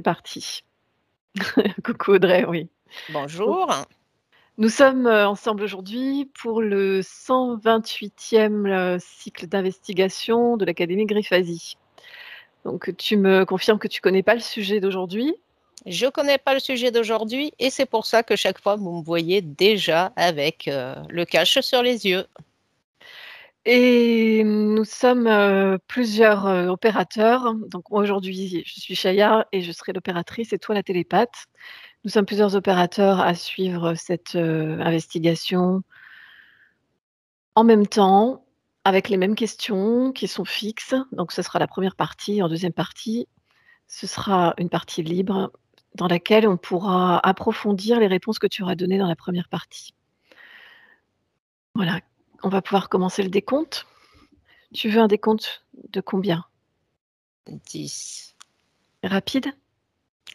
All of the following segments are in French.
Parti. Coucou Audrey, oui. Donc Bonjour. nous sommes, ensemble aujourd'hui pour le 128e, cycle d'investigation de l'académie Grifasi. Donc tu me confirmes que tu connais pas le sujet d'aujourd'hui? Je connais pas le sujet d'aujourd'hui et c'est pour ça que chaque fois vous me voyez déjà avec, le cache sur les yeux. Et nous sommes, plusieurs, opérateurs. Donc moi aujourd'hui, je suis Chaya et je serai l'opératrice et toi la télépathe. Nous sommes plusieurs opérateurs à suivre cette, investigation en même temps, avec les mêmes questions qui sont fixes. Donc ce sera la première partie. En deuxième partie, ce sera une partie libre dans laquelle on pourra approfondir les réponses que tu auras données dans la première partie. Voilà, on va pouvoir commencer le décompte. Tu veux un décompte de combien? 10, Rapide?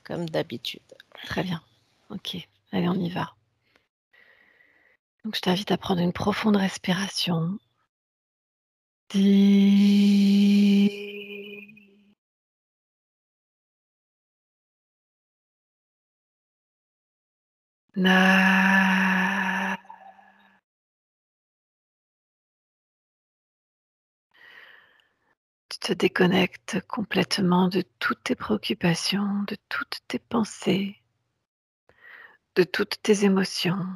comme d'habitude. Très bien. OK, allez, on y va. Donc je t'invite à prendre une profonde respiration. 10. Na Tu te déconnectes complètement de toutes tes préoccupations, de toutes tes pensées, de toutes tes émotions.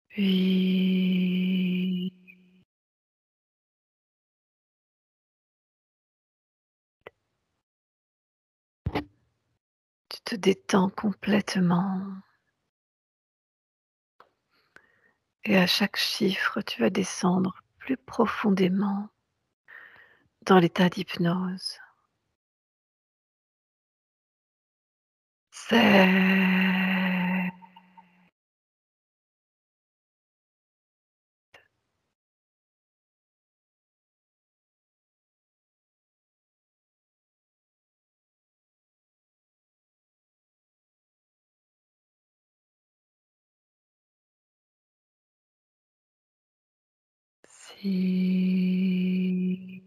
Puis tu te détends complètement et à chaque chiffre, tu vas descendre plus profondément dans l'état d'hypnose. 7. 6.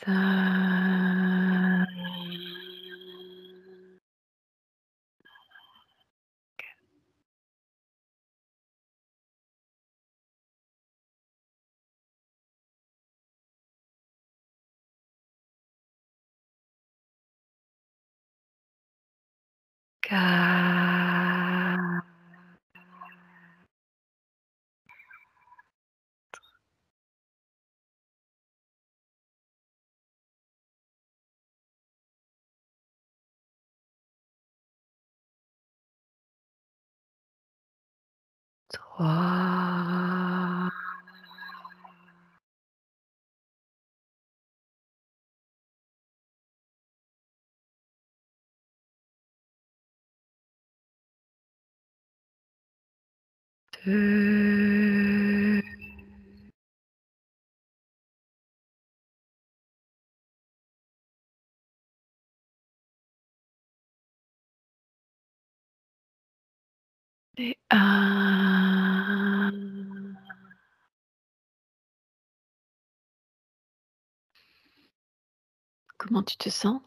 5. 4. 3. 2. Et 1. Comment tu te sens?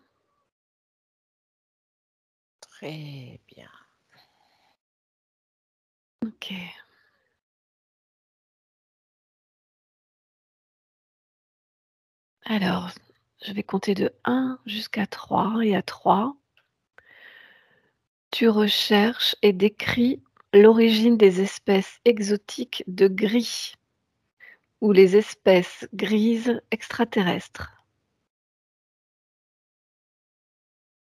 Très bien. OK. Alors, je vais compter de 1 jusqu'à 3 et à 3, tu recherches et décris l'origine des espèces exotiques de gris ou les espèces grises extraterrestres.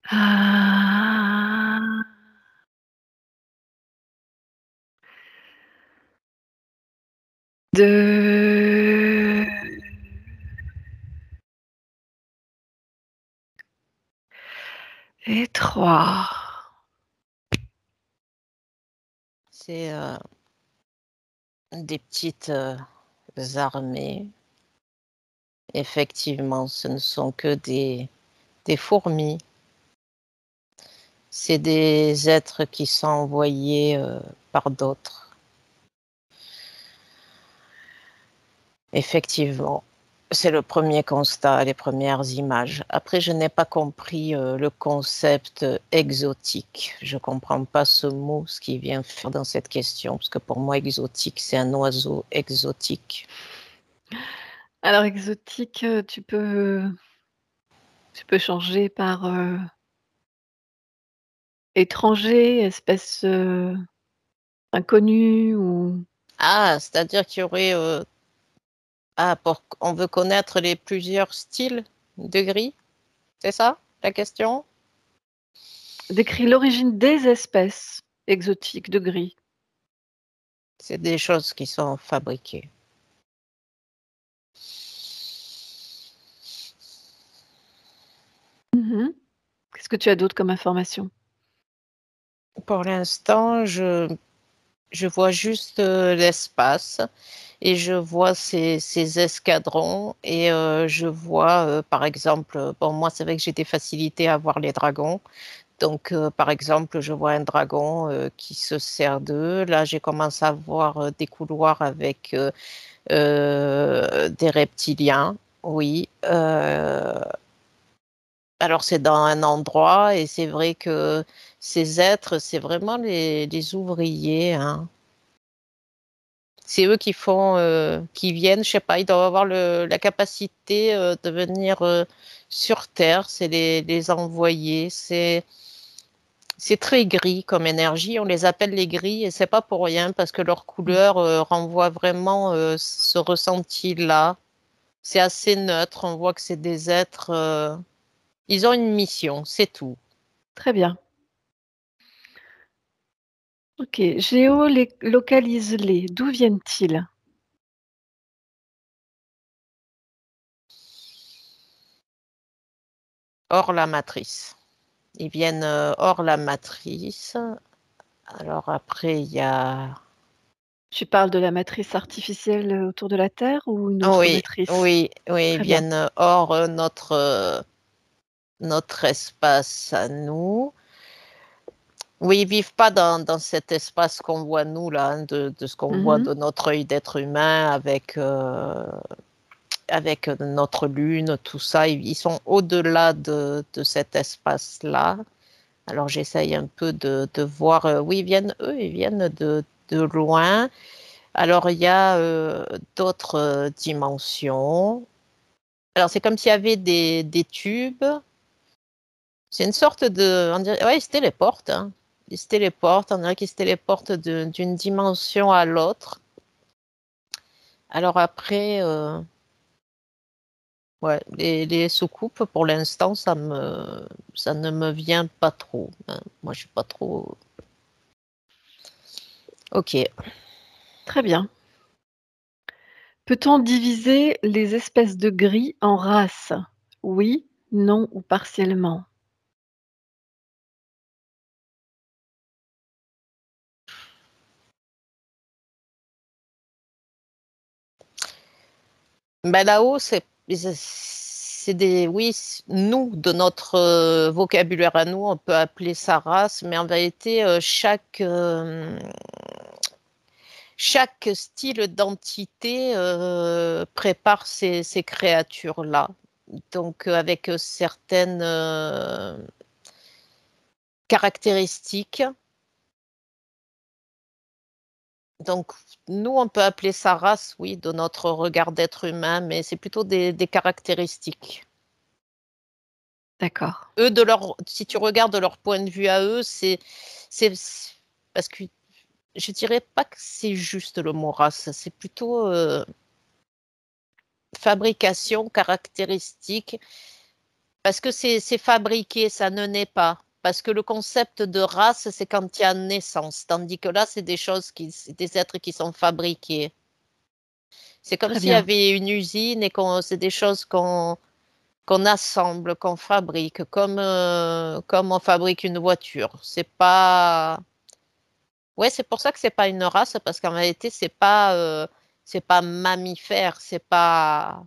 Ah! 2 et 3. C'est, des petites armées. Effectivement, ce ne sont que des fourmis. C'est des êtres qui sont envoyés par d'autres. Effectivement, c'est le premier constat, les premières images. Après, je n'ai pas compris le concept exotique. Je ne comprends pas ce mot, ce qu'il vient faire dans cette question, parce que pour moi, exotique, c'est un oiseau exotique. Alors exotique, tu peux changer par, étranger, espèce, inconnue ou Ah, c'est-à-dire qu'il y aurait... on veut connaître les plusieurs styles de gris, c'est ça la question? décris l'origine des espèces exotiques de gris. C'est des choses qui sont fabriquées. Mmh. Qu'est-ce que tu as d'autre comme information? Pour l'instant, je vois juste l'espace et je vois ces escadrons et je vois, par exemple, bon, moi, c'est vrai que j'ai des facilités à voir les dragons. Donc, par exemple, je vois un dragon qui se sert d'eux. Là, j'ai commencé à voir des couloirs avec des reptiliens, oui. Alors, c'est dans un endroit et c'est vrai que ces êtres, c'est vraiment les ouvriers, hein. C'est eux qui font, qui viennent, je sais pas, ils doivent avoir la capacité de venir sur Terre, c'est les envoyer. C'est très gris comme énergie. On les appelle les gris et c'est pas pour rien parce que leur Mmh. couleur renvoie vraiment ce ressenti-là. C'est assez neutre. On voit que c'est des êtres. Ils ont une mission, c'est tout. Très bien. OK. Localise-les. D'où viennent-ils? Hors la matrice. Ils viennent hors la matrice. Alors après, il y a. Tu parles de la matrice artificielle, autour de la Terre ou une autre Oui, matrice? oui, oui, ils Très bien. viennent hors notre espace à nous. Oui, ils vivent pas dans cet espace qu'on voit nous là, hein, de ce qu'on voit Mmh. de notre œil d'être humain avec notre lune, tout ça. Ils sont au-delà de cet espace-là. Alors j'essaye un peu de voir. Oui, ils viennent de loin. Alors il y a d'autres dimensions. Alors c'est comme s'il y avait des tubes. C'est une sorte de... ouais, ils se téléportent, hein. Ils se téléportent, on dirait qu'ils se téléportent d'une dimension à l'autre. Alors après, ouais, les soucoupes, pour l'instant, ça ne me vient pas trop, hein. Moi, je suis pas trop... Ok. Très bien. Peut-on diviser les espèces de gris en races? Oui, non ou partiellement? Ben là-haut, c'est des... Oui, nous, de notre vocabulaire à nous, on peut appeler ça race, mais en vérité, chaque style d'entité prépare ces créatures-là. Donc, avec certaines caractéristiques. Donc, nous, on peut appeler ça race, oui, de notre regard d'être humain, mais c'est plutôt des caractéristiques. D'accord. Eux, si tu regardes de leur point de vue à eux, c'est parce que je dirais pas que c'est juste le mot race, c'est plutôt fabrication, caractéristique. Parce que c'est fabriqué, ça ne naît pas. Parce que le concept de race, c'est quand il y a naissance. Tandis que là, c'est des êtres qui sont fabriqués. C'est comme Très s'il y bien. avait une usine et c'est des choses qu'on assemble, qu'on fabrique, comme on fabrique une voiture. C'est pas. Ouais, c'est pour ça que c'est pas une race, parce qu'en réalité, c'est pas mammifère, c'est pas.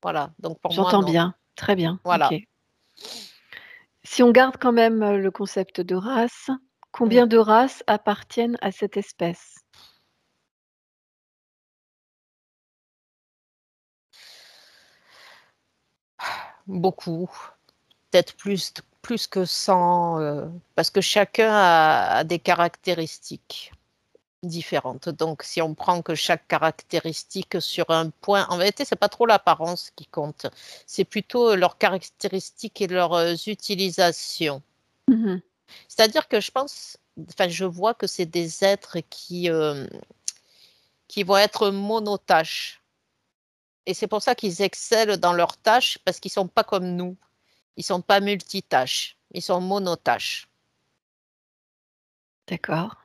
Voilà. Donc pour moi, J'entends non. bien, très bien, OK. Voilà. Si on garde quand même, le concept de race, Mm. combien de races appartiennent à cette espèce? Beaucoup. Peut-être plus que 100, parce que chacun a des caractéristiques différentes. Donc, si on prend que chaque caractéristique sur un point, en vérité, c'est pas trop l'apparence qui compte, c'est plutôt leurs caractéristiques et leurs utilisations. Mmh. C'est-à-dire que je pense, enfin, je vois que c'est des êtres qui vont être monotâches. Et c'est pour ça qu'ils excellent dans leurs tâches, parce qu'ils sont pas comme nous. Ils sont pas multitâches, ils sont monotâches. D'accord,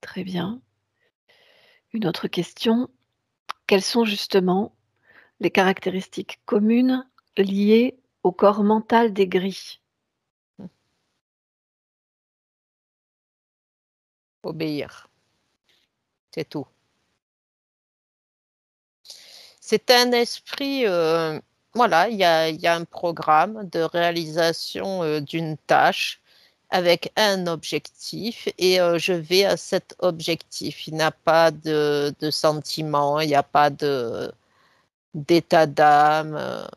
très bien. Une autre question, quelles sont justement les caractéristiques communes liées au corps mental des gris? Obéir, c'est tout. C'est un esprit, voilà, il y a un programme de réalisation d'une tâche avec un objectif et je vais à cet objectif. Il n'a pas de sentiment, il n'y a pas d'état d'âme.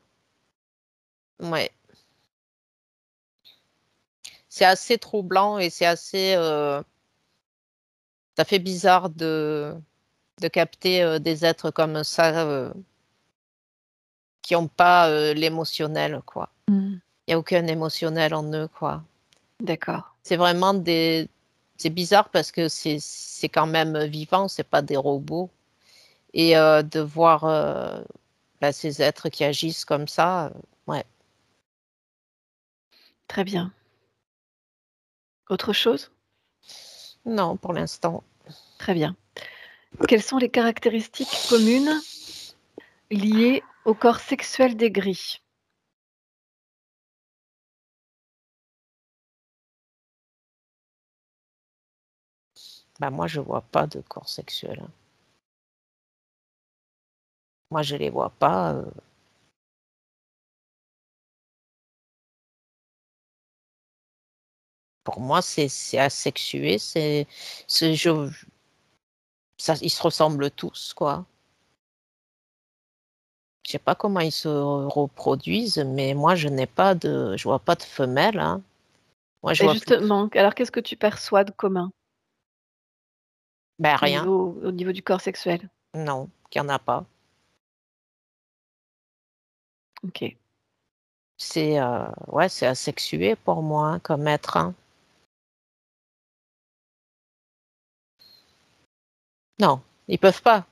Ouais. C'est assez troublant et c'est assez, ça fait bizarre de capter des êtres comme ça qui n'ont pas l'émotionnel, quoi. Mmh. Il n'y a aucun émotionnel en eux, quoi. D'accord, C'est vraiment des. C'est bizarre parce que c'est quand même vivant, c'est pas des robots. Et de voir bah, ces êtres qui agissent comme ça, ouais. très bien. Autre chose? Non, pour l'instant. Très bien. Quelles sont les caractéristiques communes liées au corps sexuel des gris? Bah, moi, je vois pas de corps sexuel, hein. Moi, je les vois pas. Pour moi, c'est asexué. C'est, ça, ils se ressemblent tous, quoi. Je sais pas comment ils se reproduisent, mais moi, je vois pas de femelle, hein. Moi, je Et vois plus. justement, alors qu'est-ce que tu perçois de commun Ben, rien. au niveau du corps sexuel? Non, qu'il y en a pas. OK, Ouais, c'est asexué pour moi, hein, comme être, hein. Non, ils peuvent pas.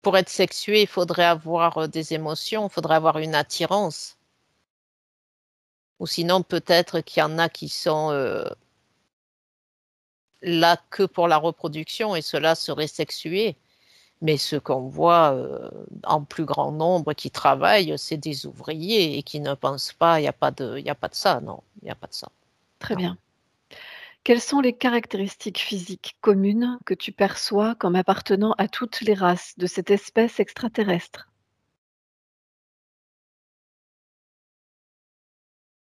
Pour être sexué, il faudrait avoir des émotions, il faudrait avoir une attirance. Ou sinon, peut-être qu'il y en a qui sont là que pour la reproduction et ceux-là seraient sexués. Mais ceux qu'on voit en plus grand nombre qui travaillent, c'est des ouvriers et qui ne pensent pas, il y a pas de ça, non, il n'y a pas de ça. très Non. bien. Quelles sont les caractéristiques physiques communes que tu perçois comme appartenant à toutes les races de cette espèce extraterrestre?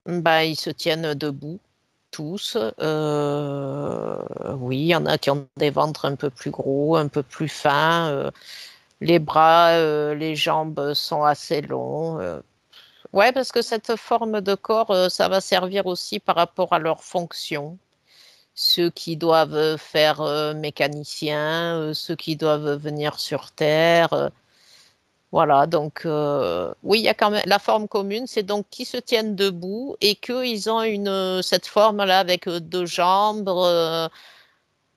Bah, ils se tiennent debout, tous. Oui, il y en a qui ont des ventres un peu plus gros, un peu plus fins. Les bras, les jambes sont assez longs. Ouais, parce que cette forme de corps, ça va servir aussi par rapport à leur fonction. Ceux qui doivent faire mécanicien, ceux qui doivent venir sur Terre. Voilà, donc oui, il y a quand même la forme commune, c'est donc qu'ils se tiennent debout et qu'ils ont cette forme-là avec deux jambes,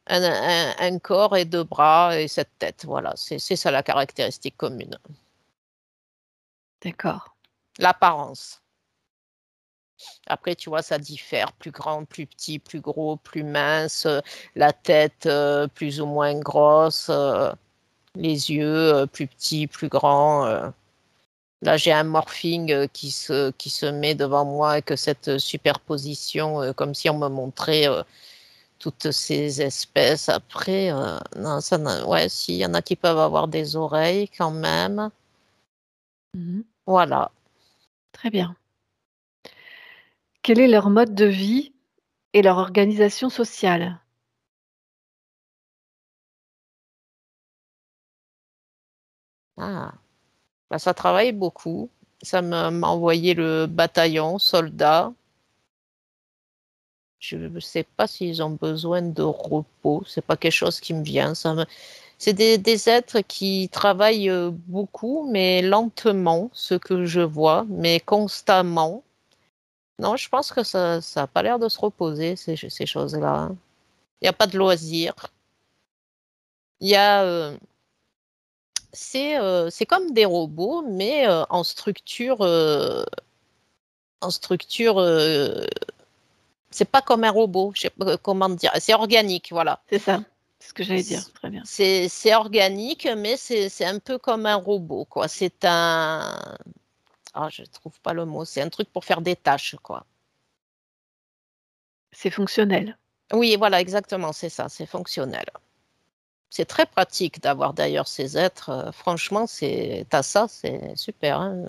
un corps et deux bras et cette tête. Voilà, c'est ça la caractéristique commune. D'accord, L'apparence. Après, tu vois, ça diffère. Plus grand, plus petit, plus gros, plus mince, la tête plus ou moins grosse, les yeux plus petits, plus grands. Là, j'ai un morphing qui se met devant moi avec cette superposition, comme si on me montrait toutes ces espèces. Après, non, ouais, si, il y en a qui peuvent avoir des oreilles quand même. Mmh. Voilà. Très bien. Quel est leur mode de vie et leur organisation sociale? Ah, bah, ça travaille beaucoup. M'a envoyé le bataillon, soldats. Je ne sais pas s'ils ont besoin de repos. C'est pas quelque chose qui me vient. C'est des êtres qui travaillent beaucoup, mais lentement, ce que je vois, mais constamment. Non, je pense que ça n'a pas l'air de se reposer, ces choses-là, hein. Il n'y a pas de loisirs. Il y a, c'est comme des robots, mais en structure, c'est pas comme un robot, je sais pas comment dire, c'est organique, voilà. C'est ça, c'est ce que j'allais dire, très bien. C'est organique, mais c'est un peu comme un robot, quoi. Je trouve pas le mot, c'est un truc pour faire des tâches, quoi. C'est fonctionnel. Oui, voilà, exactement, c'est ça, c'est fonctionnel. C'est très pratique d'avoir d'ailleurs ces êtres. Franchement, t'as ça, c'est super, hein.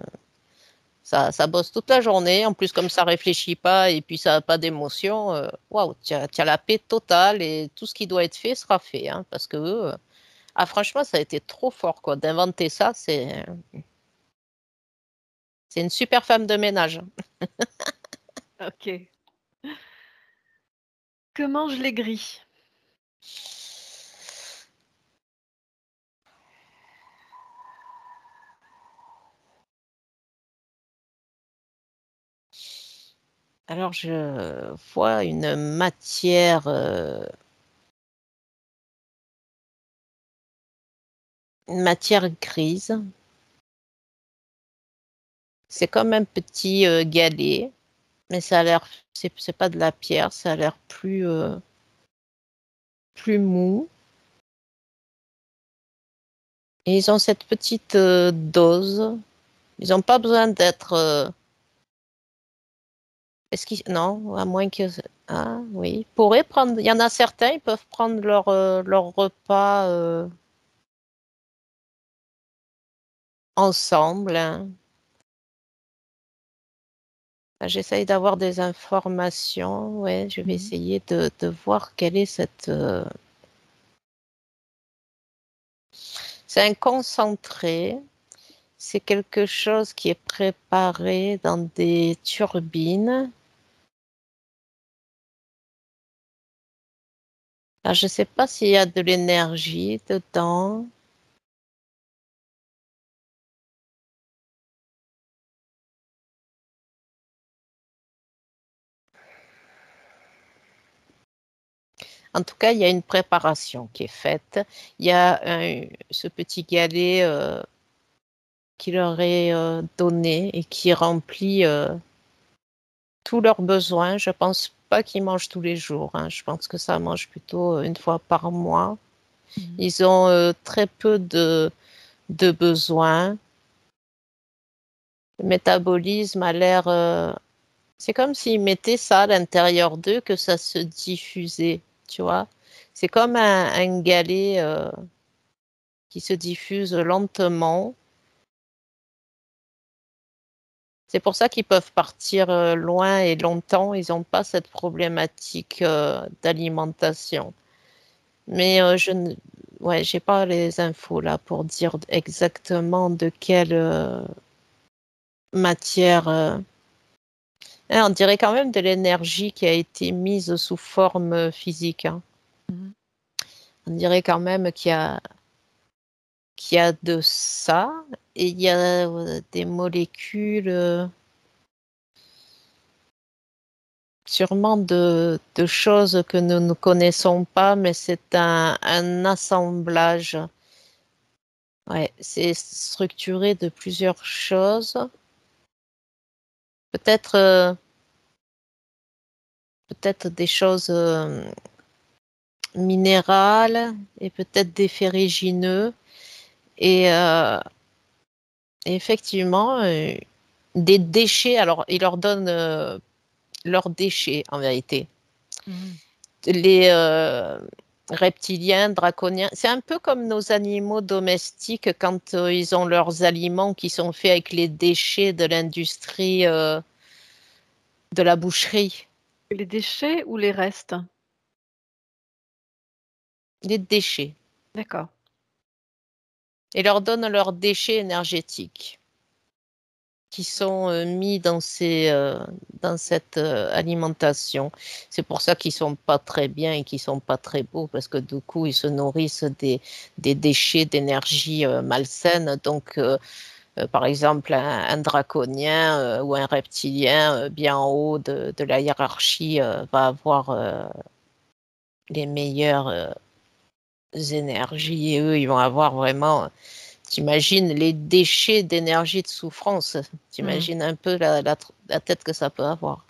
Ça bosse toute la journée. En plus, comme ça réfléchit pas et puis ça n'a pas d'émotion, waouh, tu as la paix totale et tout ce qui doit être fait sera fait, hein, parce que ah, franchement, ça a été trop fort, quoi. D'inventer ça, c'est une super femme de ménage. OK. Que mangent les gris? Alors, je vois une matière grise. C'est comme un petit galet, mais ça a l'air, c'est pas de la pierre, ça a l'air plus mou. Et ils ont cette petite dose. Ils n'ont pas besoin d'être. Est-ce qu'ils. Non, à moins que. Ah oui. Ils pourraient prendre. Il y en a certains, ils peuvent prendre leur repas ensemble, hein. J'essaye d'avoir des informations. Ouais, je vais Mmh. essayer de voir quelle est cette. C'est un concentré. C'est quelque chose qui est préparé dans des turbines. Alors, je ne sais pas s'il y a de l'énergie dedans. En tout cas, il y a une préparation qui est faite. Il y a ce petit galet qui leur est donné et qui remplit tous leurs besoins. Je pense pas qu'ils mangent tous les jours, hein. Je pense que ça mange plutôt une fois par mois. Mmh. Ils ont très peu de besoins. Le métabolisme a l'air. C'est comme s'ils mettaient ça à l'intérieur d'eux, que ça se diffusait, tu vois. C'est comme un galet qui se diffuse lentement. C'est pour ça qu'ils peuvent partir loin et longtemps. Ils n'ont pas cette problématique d'alimentation. Mais je ne, ouais, j'ai pas les infos là pour dire exactement de quelle matière. On dirait quand même de l'énergie qui a été mise sous forme physique, hein. Mmh. On dirait quand même qu'il y a de ça et il y a des molécules. Sûrement de choses que nous ne connaissons pas, mais c'est un assemblage. Ouais, c'est structuré de plusieurs choses. Peut-être peut-être des choses minérales et peut-être des ferrugineux et, euh, effectivement, des déchets, alors ils leur donnent leurs déchets en vérité. Mmh. Les reptiliens, draconiens, c'est un peu comme nos animaux domestiques quand ils ont leurs aliments qui sont faits avec les déchets de l'industrie de la boucherie. Les déchets ou les restes? Les déchets. D'accord. Et leur donnent leurs déchets énergétiques qui sont mis dans cette alimentation. C'est pour ça qu'ils sont pas très bien et qu'ils sont pas très beaux parce que du coup ils se nourrissent des déchets d'énergie malsaine. Donc par exemple un draconien ou un reptilien bien en haut de la hiérarchie va avoir les meilleures énergies et eux ils vont avoir vraiment. T'imagines les déchets d'énergie de souffrance. Mmh. T'imagines un peu la tête que ça peut avoir.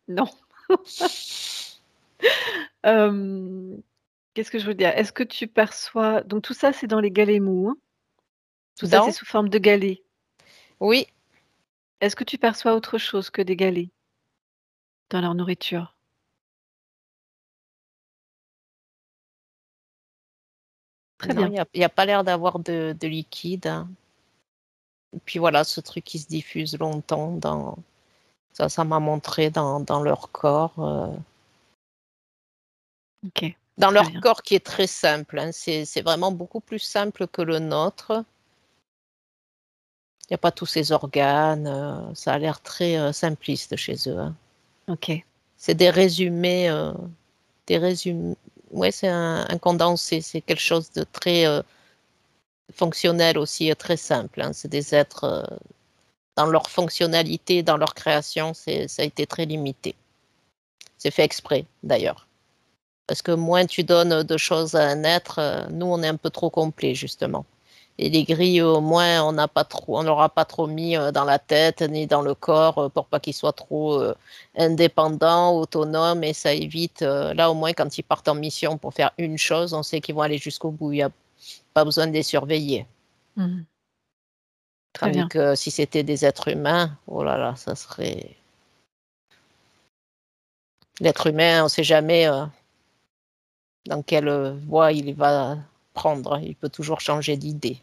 Non. Hem, Qu'est-ce que je veux dire? Est-ce que tu perçois donc tout ça, c'est dans les galets mous, hein? Tout ça, c'est Donc, sous forme de galets. oui, Est-ce que tu perçois autre chose que des galets dans leur nourriture? Très non, bien. il y a pas l'air d'avoir de liquide, hein. Et puis voilà, ce truc qui se diffuse longtemps ça m'a montré dans leur corps, OK, dans très leur bien. corps qui est très simple, hein. C'est vraiment beaucoup plus simple que le nôtre. Il y a pas tous ces organes, ça a l'air très, simpliste chez eux, hein. OK. C'est des résumés, ouais, c'est un condensé, c'est quelque chose de très, fonctionnel aussi, très simple, hein. C'est des êtres, dans leur fonctionnalité, dans leur création, ça a été très limité. C'est fait exprès d'ailleurs. Parce que moins tu donnes de choses à un être, nous on est un peu trop complet justement. Et les grilles, au moins on leur a pas trop mis, dans la tête ni dans le corps, pour pas qu'ils soient trop, indépendants, autonomes et ça évite, là au moins quand ils partent en mission pour faire une chose, on sait qu'ils vont aller jusqu'au bout. Il y a pas besoin de les surveiller. Mmh. Très Tandis bien. que si c'était des êtres humains, oh là là, ça serait l'être humain, on sait jamais, dans quelle, voie il va prendre. Il peut toujours changer d'idée.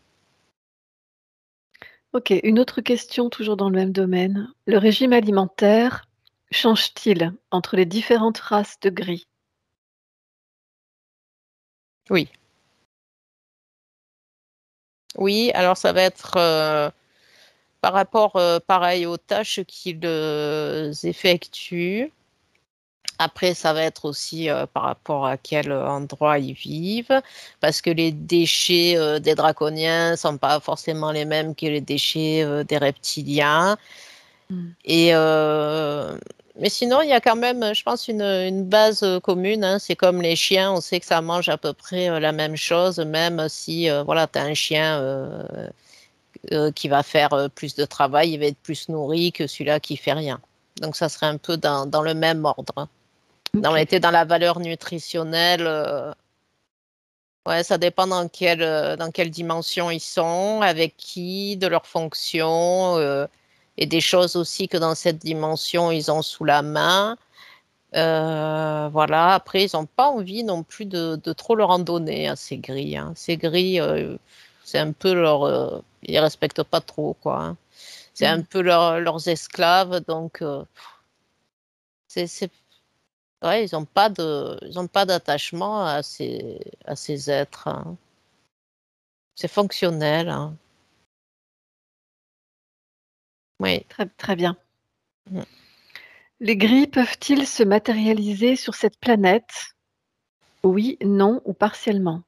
OK, une autre question toujours dans le même domaine. Le régime alimentaire change-t-il entre les différentes races de gris? Oui, oui, alors ça va être, par rapport, pareil aux tâches qu'ils, effectuent. Après ça va être aussi, par rapport à quel, endroit ils vivent. Parce que les déchets, des draconiens sont pas forcément les mêmes que les déchets, des reptiliens. Mmh. Et mais sinon, il y a quand même, je pense une base, commune, hein. C'est comme les chiens, on sait que ça mange à peu près, la même chose, même si, voilà, tu as un chien, qui va faire, plus de travail, il va être plus nourri que celui-là qui fait rien. Donc ça serait un peu dans le même ordre, hein. OK. Dans la valeur nutritionnelle, ouais, ça dépend dans quelle dimension ils sont, avec qui, de leur fonction, et des choses aussi que dans cette dimension, ils ont sous la main. Voilà, après ils ont pas envie non plus de trop leur en donner à ces grilles, hein. Ces grilles, c'est un peu ils respectent pas trop, quoi, hein. C'est un Mmh. peu leurs esclaves donc c'est ouais, ils ont pas d'attachement à ces êtres, hein. C'est fonctionnel, hein. Oui. Très très bien. Mmh. Les gris peuvent-ils se matérialiser sur cette planète? Oui, non ou partiellement?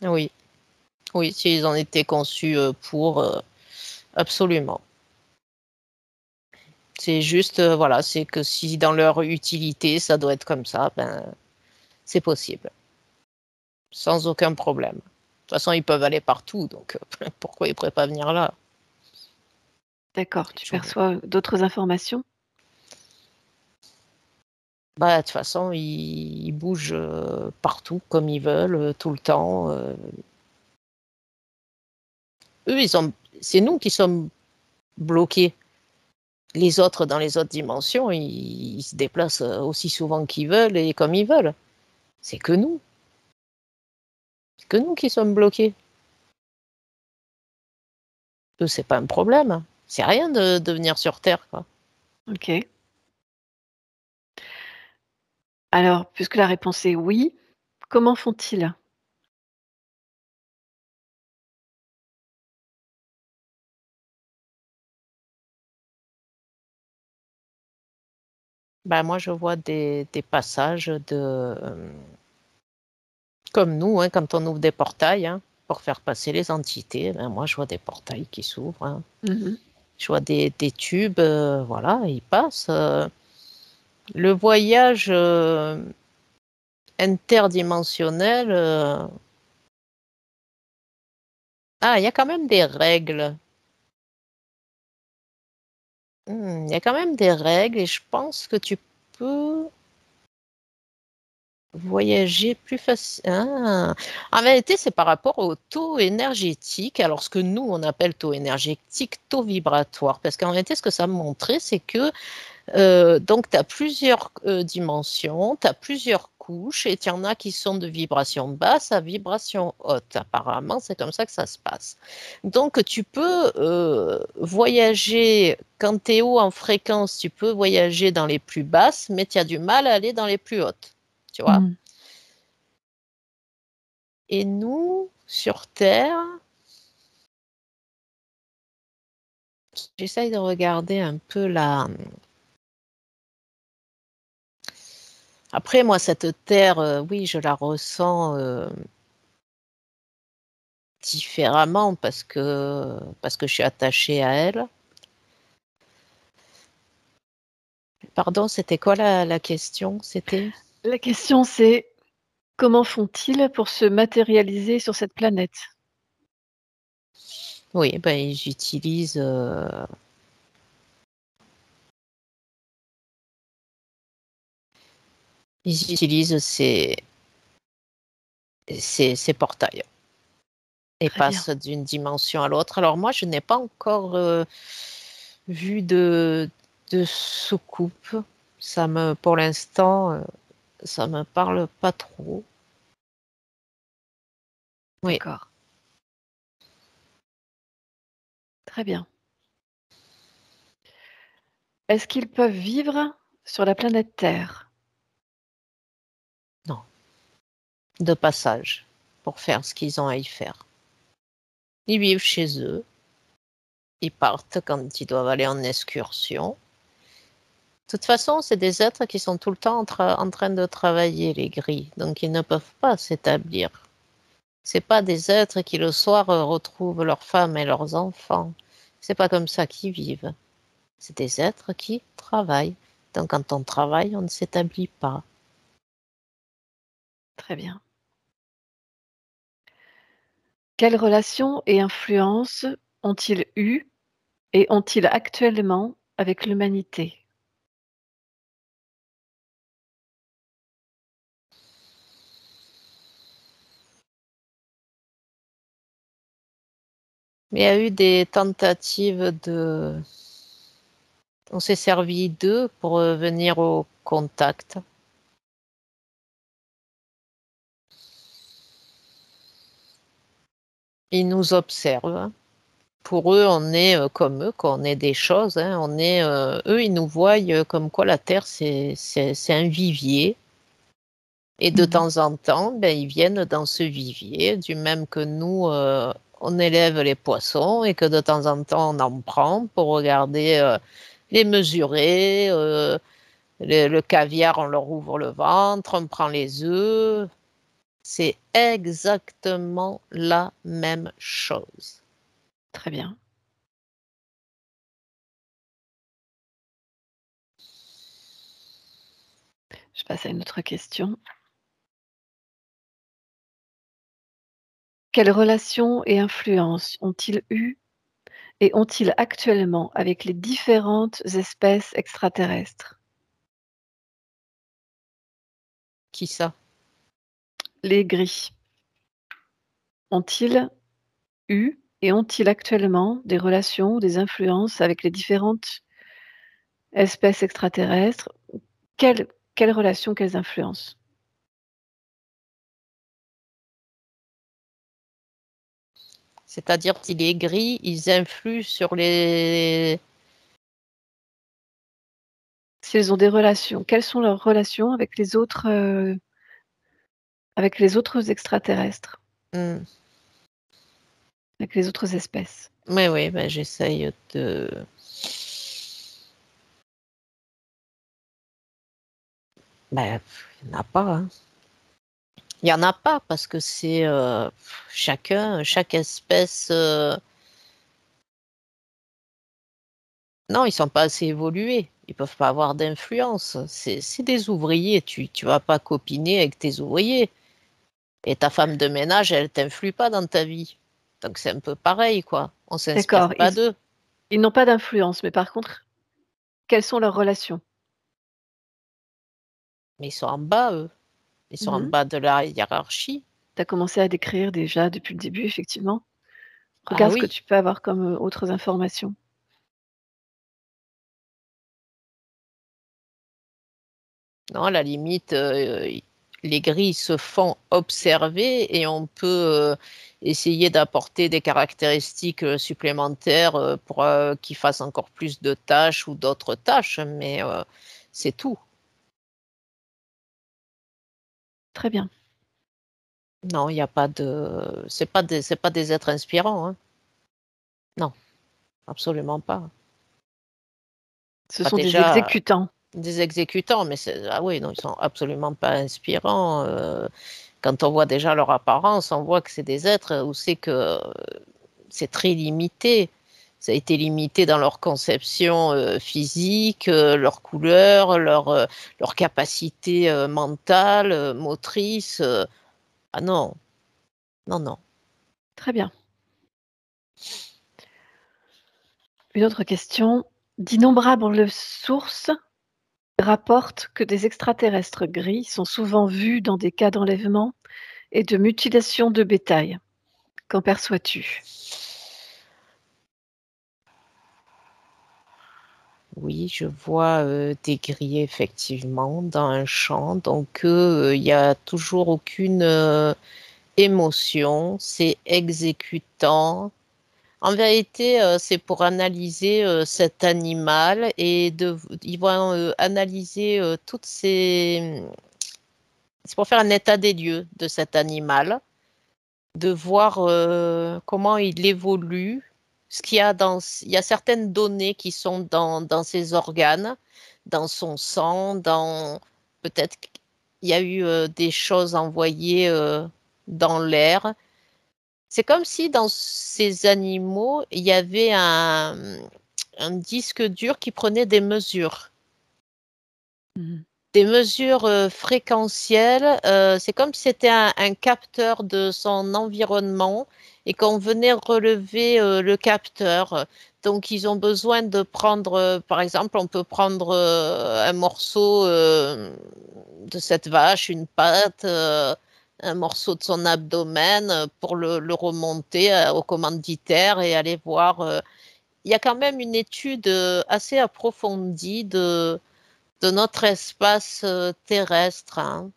Oui, oui, s'ils ont été conçus, pour, absolument. C'est juste, voilà, c'est que si dans leur utilité, ça doit être comme ça, ben, c'est possible, sans aucun problème. De toute façon, ils peuvent aller partout, donc pourquoi ils pourraient pas venir là? D'accord, tu Toujours perçois d'autres informations? bah, de toute façon, ils bougent, partout comme ils veulent, tout le temps, eux, ils ont c'est nous qui sommes bloqués. Les autres, dans les autres dimensions, ils se déplacent aussi souvent qu'ils veulent et comme ils veulent. C'est que nous. C'est que nous qui sommes bloqués. Eux, c'est pas un problème. C'est rien de venir sur Terre, quoi. OK. Alors, puisque la réponse est oui, comment font-ils? Ben, moi, je vois des passages comme nous, hein, quand on ouvre des portails, hein, pour faire passer les entités, ben, moi, je vois des portails qui s'ouvrent, hein. Mmh. Je vois des tubes, voilà, ils passent. Le voyage interdimensionnel, il y a quand même des règles. Il y a quand même des règles et je pense que tu peux voyager plus facilement. En vérité, c'est par rapport au taux énergétique. Alors, ce que nous, on appelle taux énergétique, taux vibratoire. Parce qu'en réalité, ce que ça me montrait, c'est que donc tu as plusieurs dimensions, tu as plusieurs couches et il y en a qui sont de vibration basse à vibration haute. Apparemment, c'est comme ça que ça se passe. Donc, tu peux voyager, quand tu es haut en fréquence, tu peux voyager dans les plus basses, mais tu as du mal à aller dans les plus hautes. Tu vois? Mmh. Et nous, sur Terre, j'essaye de regarder un peu la. Après, moi, cette Terre, oui, je la ressens différemment parce que je suis attachée à elle. Pardon, c'était quoi la question? C'était? La question c'est: comment font-ils pour se matérialiser sur cette planète? Oui, ben, j'utilise, ils utilisent ces portails et Très bien, passent d'une dimension à l'autre. Alors moi, je n'ai pas encore, vu de soucoupe. Pour l'instant, ça me parle pas trop. Oui. d'accord, très bien. Est-ce qu'ils peuvent vivre sur la planète Terre? Non, de passage, pour faire ce qu'ils ont à y faire. Ils vivent chez eux, ils partent quand ils doivent aller en excursion. De toute façon, c'est des êtres qui sont tout le temps en train de travailler, les gris, donc ils ne peuvent pas s'établir. C'est pas des êtres qui le soir retrouvent leurs femmes et leurs enfants. C'est pas comme ça qu'ils vivent. C'est des êtres qui travaillent. Donc quand on travaille, on ne s'établit pas. Très bien. Quelles relations et influences ont-ils eues et ont-ils actuellement avec l'humanité? Mais il y a eu des tentatives on s'est servi d'eux pour venir au contact. Ils nous observent. Pour eux, on est comme eux, quoi. On est des choses, hein. Eux, ils nous voient comme quoi la Terre, c'est un vivier. Et de Mmh. temps en temps, ben, ils viennent dans ce vivier, du même que nous, on élève les poissons et que de temps en temps, on en prend pour regarder, les mesurer. Le caviar, on leur ouvre le ventre, on prend les œufs. C'est exactement la même chose. Très bien. Je passe à une autre question. Quelles relations et influences ont-ils eues et ont-ils actuellement avec les différentes espèces extraterrestres? Qui ça? Les gris ont-ils eu et ont-ils actuellement des relations ou des influences avec les différentes espèces extraterrestres? Quelles relations, quelles influences? C'est-à-dire qu'il est gris, ils influent sur les... S'ils ont des relations, quelles sont leurs relations avec les autres extraterrestres, Hmm. avec les autres espèces? Oui, oui, ben, j'essaye de... Ben, il n'y en a pas, hein. Il n'y en a pas parce que c'est chaque espèce... Non, ils sont pas assez évolués. Ils peuvent pas avoir d'influence. C'est des ouvriers. Tu vas pas copiner avec tes ouvriers. Et ta femme de ménage, elle t'influe pas dans ta vie. Donc c'est un peu pareil, quoi. On s'inspire D'accord, pas d'eux. ils n'ont pas d'influence, mais par contre, quelles sont leurs relations? Mais ils sont en bas, eux. Ils sont en Mmh. bas de la hiérarchie. Tu as commencé à décrire déjà depuis le début, effectivement. Ah Regarde ce que oui. tu peux avoir comme, autres informations. Non, à la limite, les grilles se font observer et on peut essayer d'apporter des caractéristiques supplémentaires pour qu'ils fassent encore plus de tâches ou d'autres tâches, mais c'est tout. Très bien. Non, il n'y a pas de... c'est pas des êtres inspirants, hein. Non, absolument pas. Ce Pas sont des déjà exécutants. des exécutants, mais ah oui, non, ils sont absolument pas inspirants. Quand on voit déjà leur apparence, on voit que c'est des êtres où c'est que c'est très limité. Ça a été limité dans leur conception physique, leur couleur, leur capacité mentale, motrice. Ah non, non, non. Très bien. Une autre question. D'innombrables sources rapportent que des extraterrestres gris sont souvent vus dans des cas d'enlèvement et de mutilation de bétail. Qu'en perçois-tu? Oui, je vois des grilles effectivement dans un champ, donc il n'y a toujours aucune émotion, c'est exécutant. En vérité, c'est pour analyser cet animal et ils vont analyser toutes ces... C'est pour faire un état des lieux de cet animal, de voir comment il évolue, ce qu'il y a il y a certaines données qui sont dans ses organes, dans son sang, dans peut-être qu'il y a eu des choses envoyées dans l'air. C'est comme si dans ces animaux, il y avait un disque dur qui prenait Mmh. des mesures fréquentielles. C'est comme si c'était un capteur de son environnement et qu'on venait relever le capteur. Donc, ils ont besoin de prendre, par exemple, on peut prendre un morceau de cette vache, une patte, un morceau de son abdomen pour le remonter au commanditaire et aller voir. Il y a quand même une étude assez approfondie de notre espace terrestre, hein,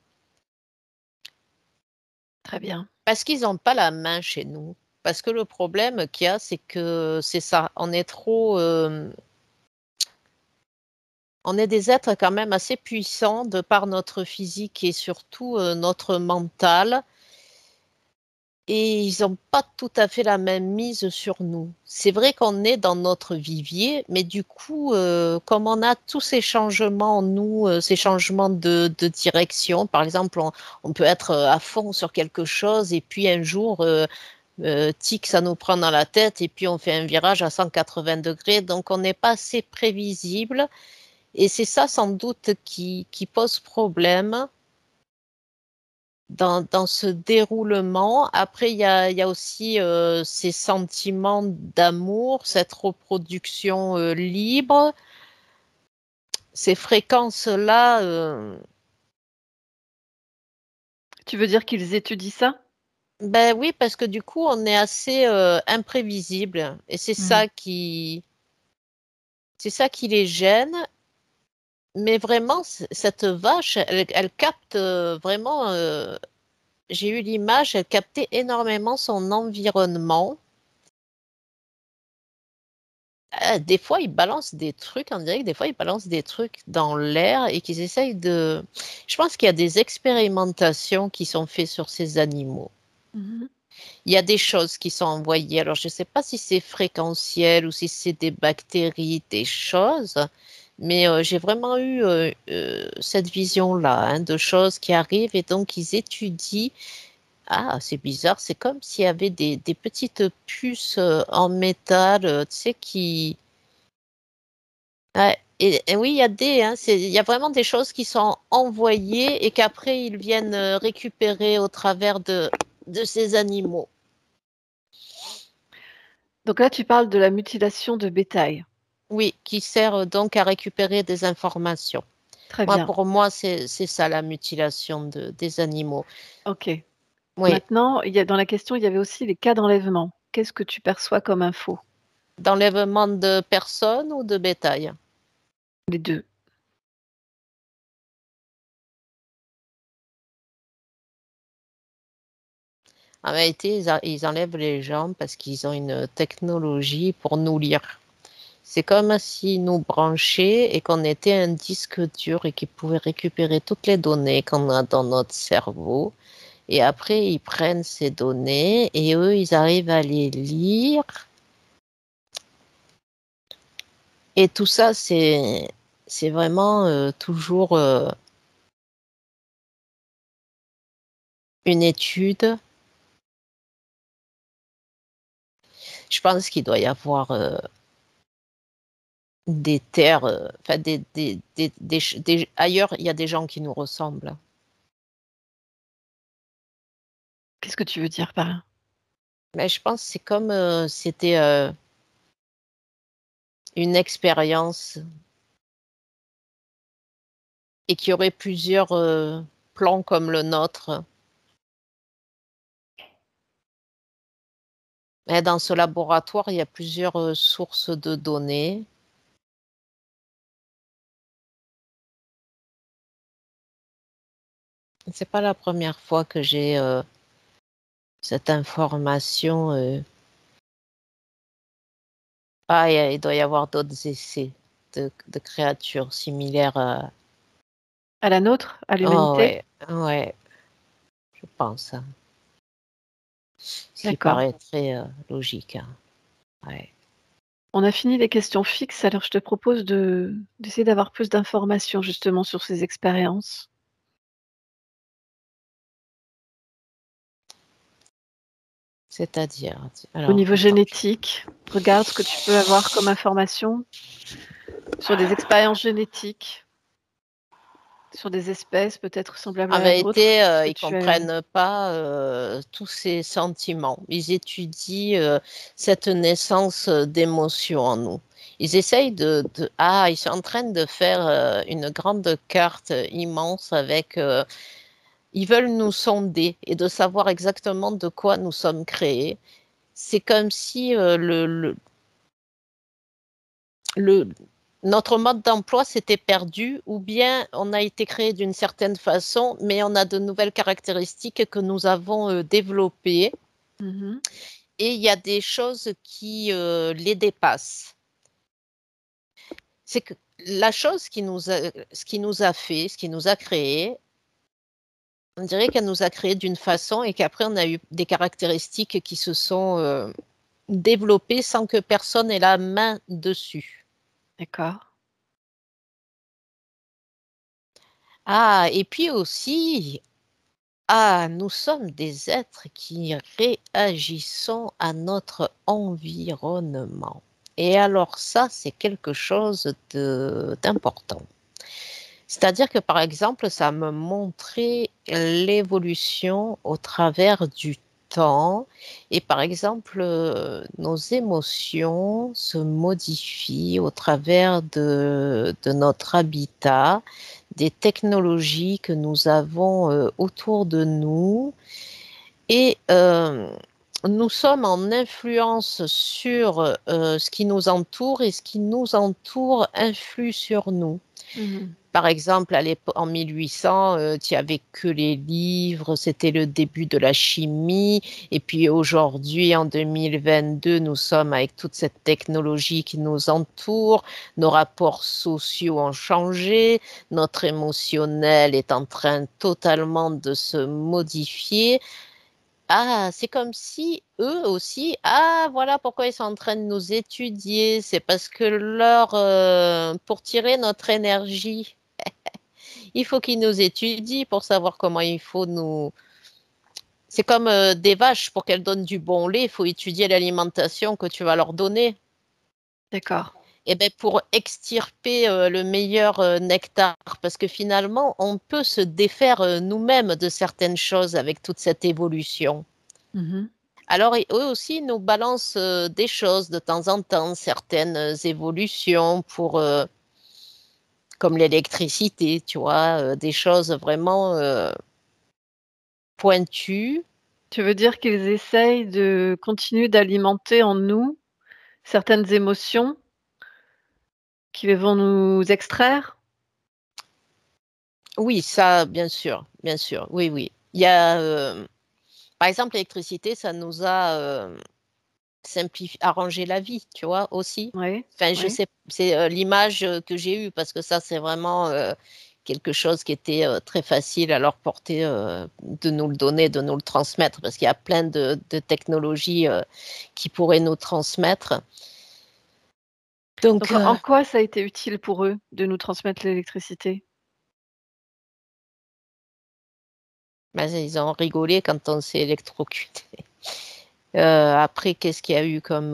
Très bien. parce qu'ils n'ont pas la main chez nous. Parce que le problème qu'il y a, c'est que c'est ça, on est trop, on est des êtres quand même assez puissants de par notre physique et surtout notre mental. Et ils n'ont pas tout à fait la même mise sur nous. C'est vrai qu'on est dans notre vivier, mais du coup, comme on a tous ces changements en nous, ces changements de direction, par exemple, on peut être à fond sur quelque chose et puis un jour, tic, ça nous prend dans la tête et puis on fait un virage à 180 degrés. Donc, on n'est pas assez prévisible et c'est ça sans doute qui pose problème dans ce déroulement. Après, il y a aussi ces sentiments d'amour, cette reproduction libre, ces fréquences-là. Tu veux dire qu'ils étudient ça? Ben oui, parce que du coup, on est assez imprévisible. Et Mmh. c'est ça qui les gêne. Mais vraiment, cette vache, elle capte vraiment. J'ai eu l'image, elle captait énormément son environnement. Des fois, ils balancent des trucs en direct, des fois, ils balancent des trucs dans l'air et qu'ils essayent de. Je pense qu'il y a des expérimentations qui sont faites sur ces animaux. Mmh. Il y a des choses qui sont envoyées. Alors, je ne sais pas si c'est fréquentiel ou si c'est des bactéries, des choses, mais j'ai vraiment eu cette vision-là, hein, de choses qui arrivent et donc ils étudient. Ah, c'est bizarre, c'est comme s'il y avait des petites puces en métal, tu sais, qui. Ouais, et oui, il y a hein, il y a vraiment des choses qui sont envoyées et qu'après ils viennent récupérer au travers de ces animaux. Donc là, tu parles de la mutilation de bétail. Oui, qui sert donc à récupérer des informations. Très Moi, bien. pour moi, c'est ça la mutilation des animaux. OK. Oui, Maintenant, il y a dans la question, il y avait aussi les cas d'enlèvement. Qu'est-ce que tu perçois comme info? d'enlèvement de personnes ou de bétail. Les 2. En réalité, ils enlèvent les gens parce qu'ils ont une technologie pour nous lire. C'est comme s'ils nous branchaient et qu'on était un disque dur et qu'ils pouvaient récupérer toutes les données qu'on a dans notre cerveau. Et après, ils prennent ces données et eux, ils arrivent à les lire. Et tout ça, c'est vraiment toujours une étude. Je pense qu'il doit y avoir des terres, enfin ailleurs, il y a des gens qui nous ressemblent. Qu'est-ce que tu veux dire par là? Mais je pense que c'est comme c'était une expérience et qu'il y aurait plusieurs plans comme le nôtre. Et dans ce laboratoire, il y a plusieurs sources de données. C'est pas la première fois que j'ai cette information. Ah, il doit y avoir d'autres essais de créatures similaires à. À la nôtre? À Oh l'humanité? ouais, ouais, je pense, hein. Ce qui D'accord. paraît très logique, hein. Ouais. On a fini les questions fixes, alors je te propose d'essayer d'avoir plus d'informations justement sur ces expériences. C'est-à-dire, Au alors, niveau attends. génétique, regarde ce que tu peux avoir comme information sur des expériences génétiques, sur des espèces peut-être semblables En à la nôtre. vérité, Qu'est-ce que ils tu as comprennent pas tous ces sentiments. Ils étudient cette naissance d'émotions en nous. Ils essayent Ah, ils sont en train de faire une grande carte immense avec. Ils veulent nous sonder et de savoir exactement de quoi nous sommes créés. C'est comme si le, notre mode d'emploi s'était perdu ou bien on a été créé d'une certaine façon, mais on a de nouvelles caractéristiques que nous avons développées Mmh. et il y a des choses qui les dépassent. C'est que la chose ce qui nous a fait, ce qui nous a créé, on dirait qu'elle nous a créé d'une façon et qu'après on a eu des caractéristiques qui se sont développées sans que personne ait la main dessus. D'accord. Ah, et puis aussi, nous sommes des êtres qui réagissons à notre environnement. Et alors ça, c'est quelque chose d'important. C'est-à-dire que, par exemple, ça me montrait l'évolution au travers du temps. Et par exemple, nos émotions se modifient au travers de notre habitat, des technologies que nous avons autour de nous. Et nous sommes en influence sur ce qui nous entoure et ce qui nous entoure influe sur nous. Mmh. Par exemple, en 1800, il n'y avait que les livres, c'était le début de la chimie. Et puis aujourd'hui, en 2022, nous sommes avec toute cette technologie qui nous entoure. Nos rapports sociaux ont changé. Notre émotionnel est en train totalement de se modifier. Ah, c'est comme si eux aussi, ah, voilà pourquoi ils sont en train de nous étudier. C'est parce que pour tirer notre énergie, il faut qu'ils nous étudient pour savoir comment il faut nous. C'est comme des vaches, pour qu'elles donnent du bon lait, il faut étudier l'alimentation que tu vas leur donner. D'accord. Et bien pour extirper le meilleur nectar, parce que finalement, on peut se défaire nous-mêmes de certaines choses avec toute cette évolution. Mmh. Alors, eux aussi nous balancent des choses de temps en temps, certaines évolutions comme l'électricité, tu vois, des choses vraiment pointues. Tu veux dire qu'ils essayent de continuer d'alimenter en nous certaines émotions qui vont nous extraire? Oui, ça, bien sûr, oui, oui. Il y a, par exemple, l'électricité, ça nous a arrangé la vie, tu vois, aussi. Oui, Enfin, je oui. sais, c'est l'image que j'ai eue, parce que ça, c'est vraiment quelque chose qui était très facile à leur porter de nous le donner, de nous le transmettre, parce qu'il y a plein de technologies qui pourraient nous transmettre. Donc, Donc en quoi ça a été utile pour eux de nous transmettre l'électricité? ben, ils ont rigolé quand on s'est électrocuté. Après, qu'est-ce qu'il y a eu comme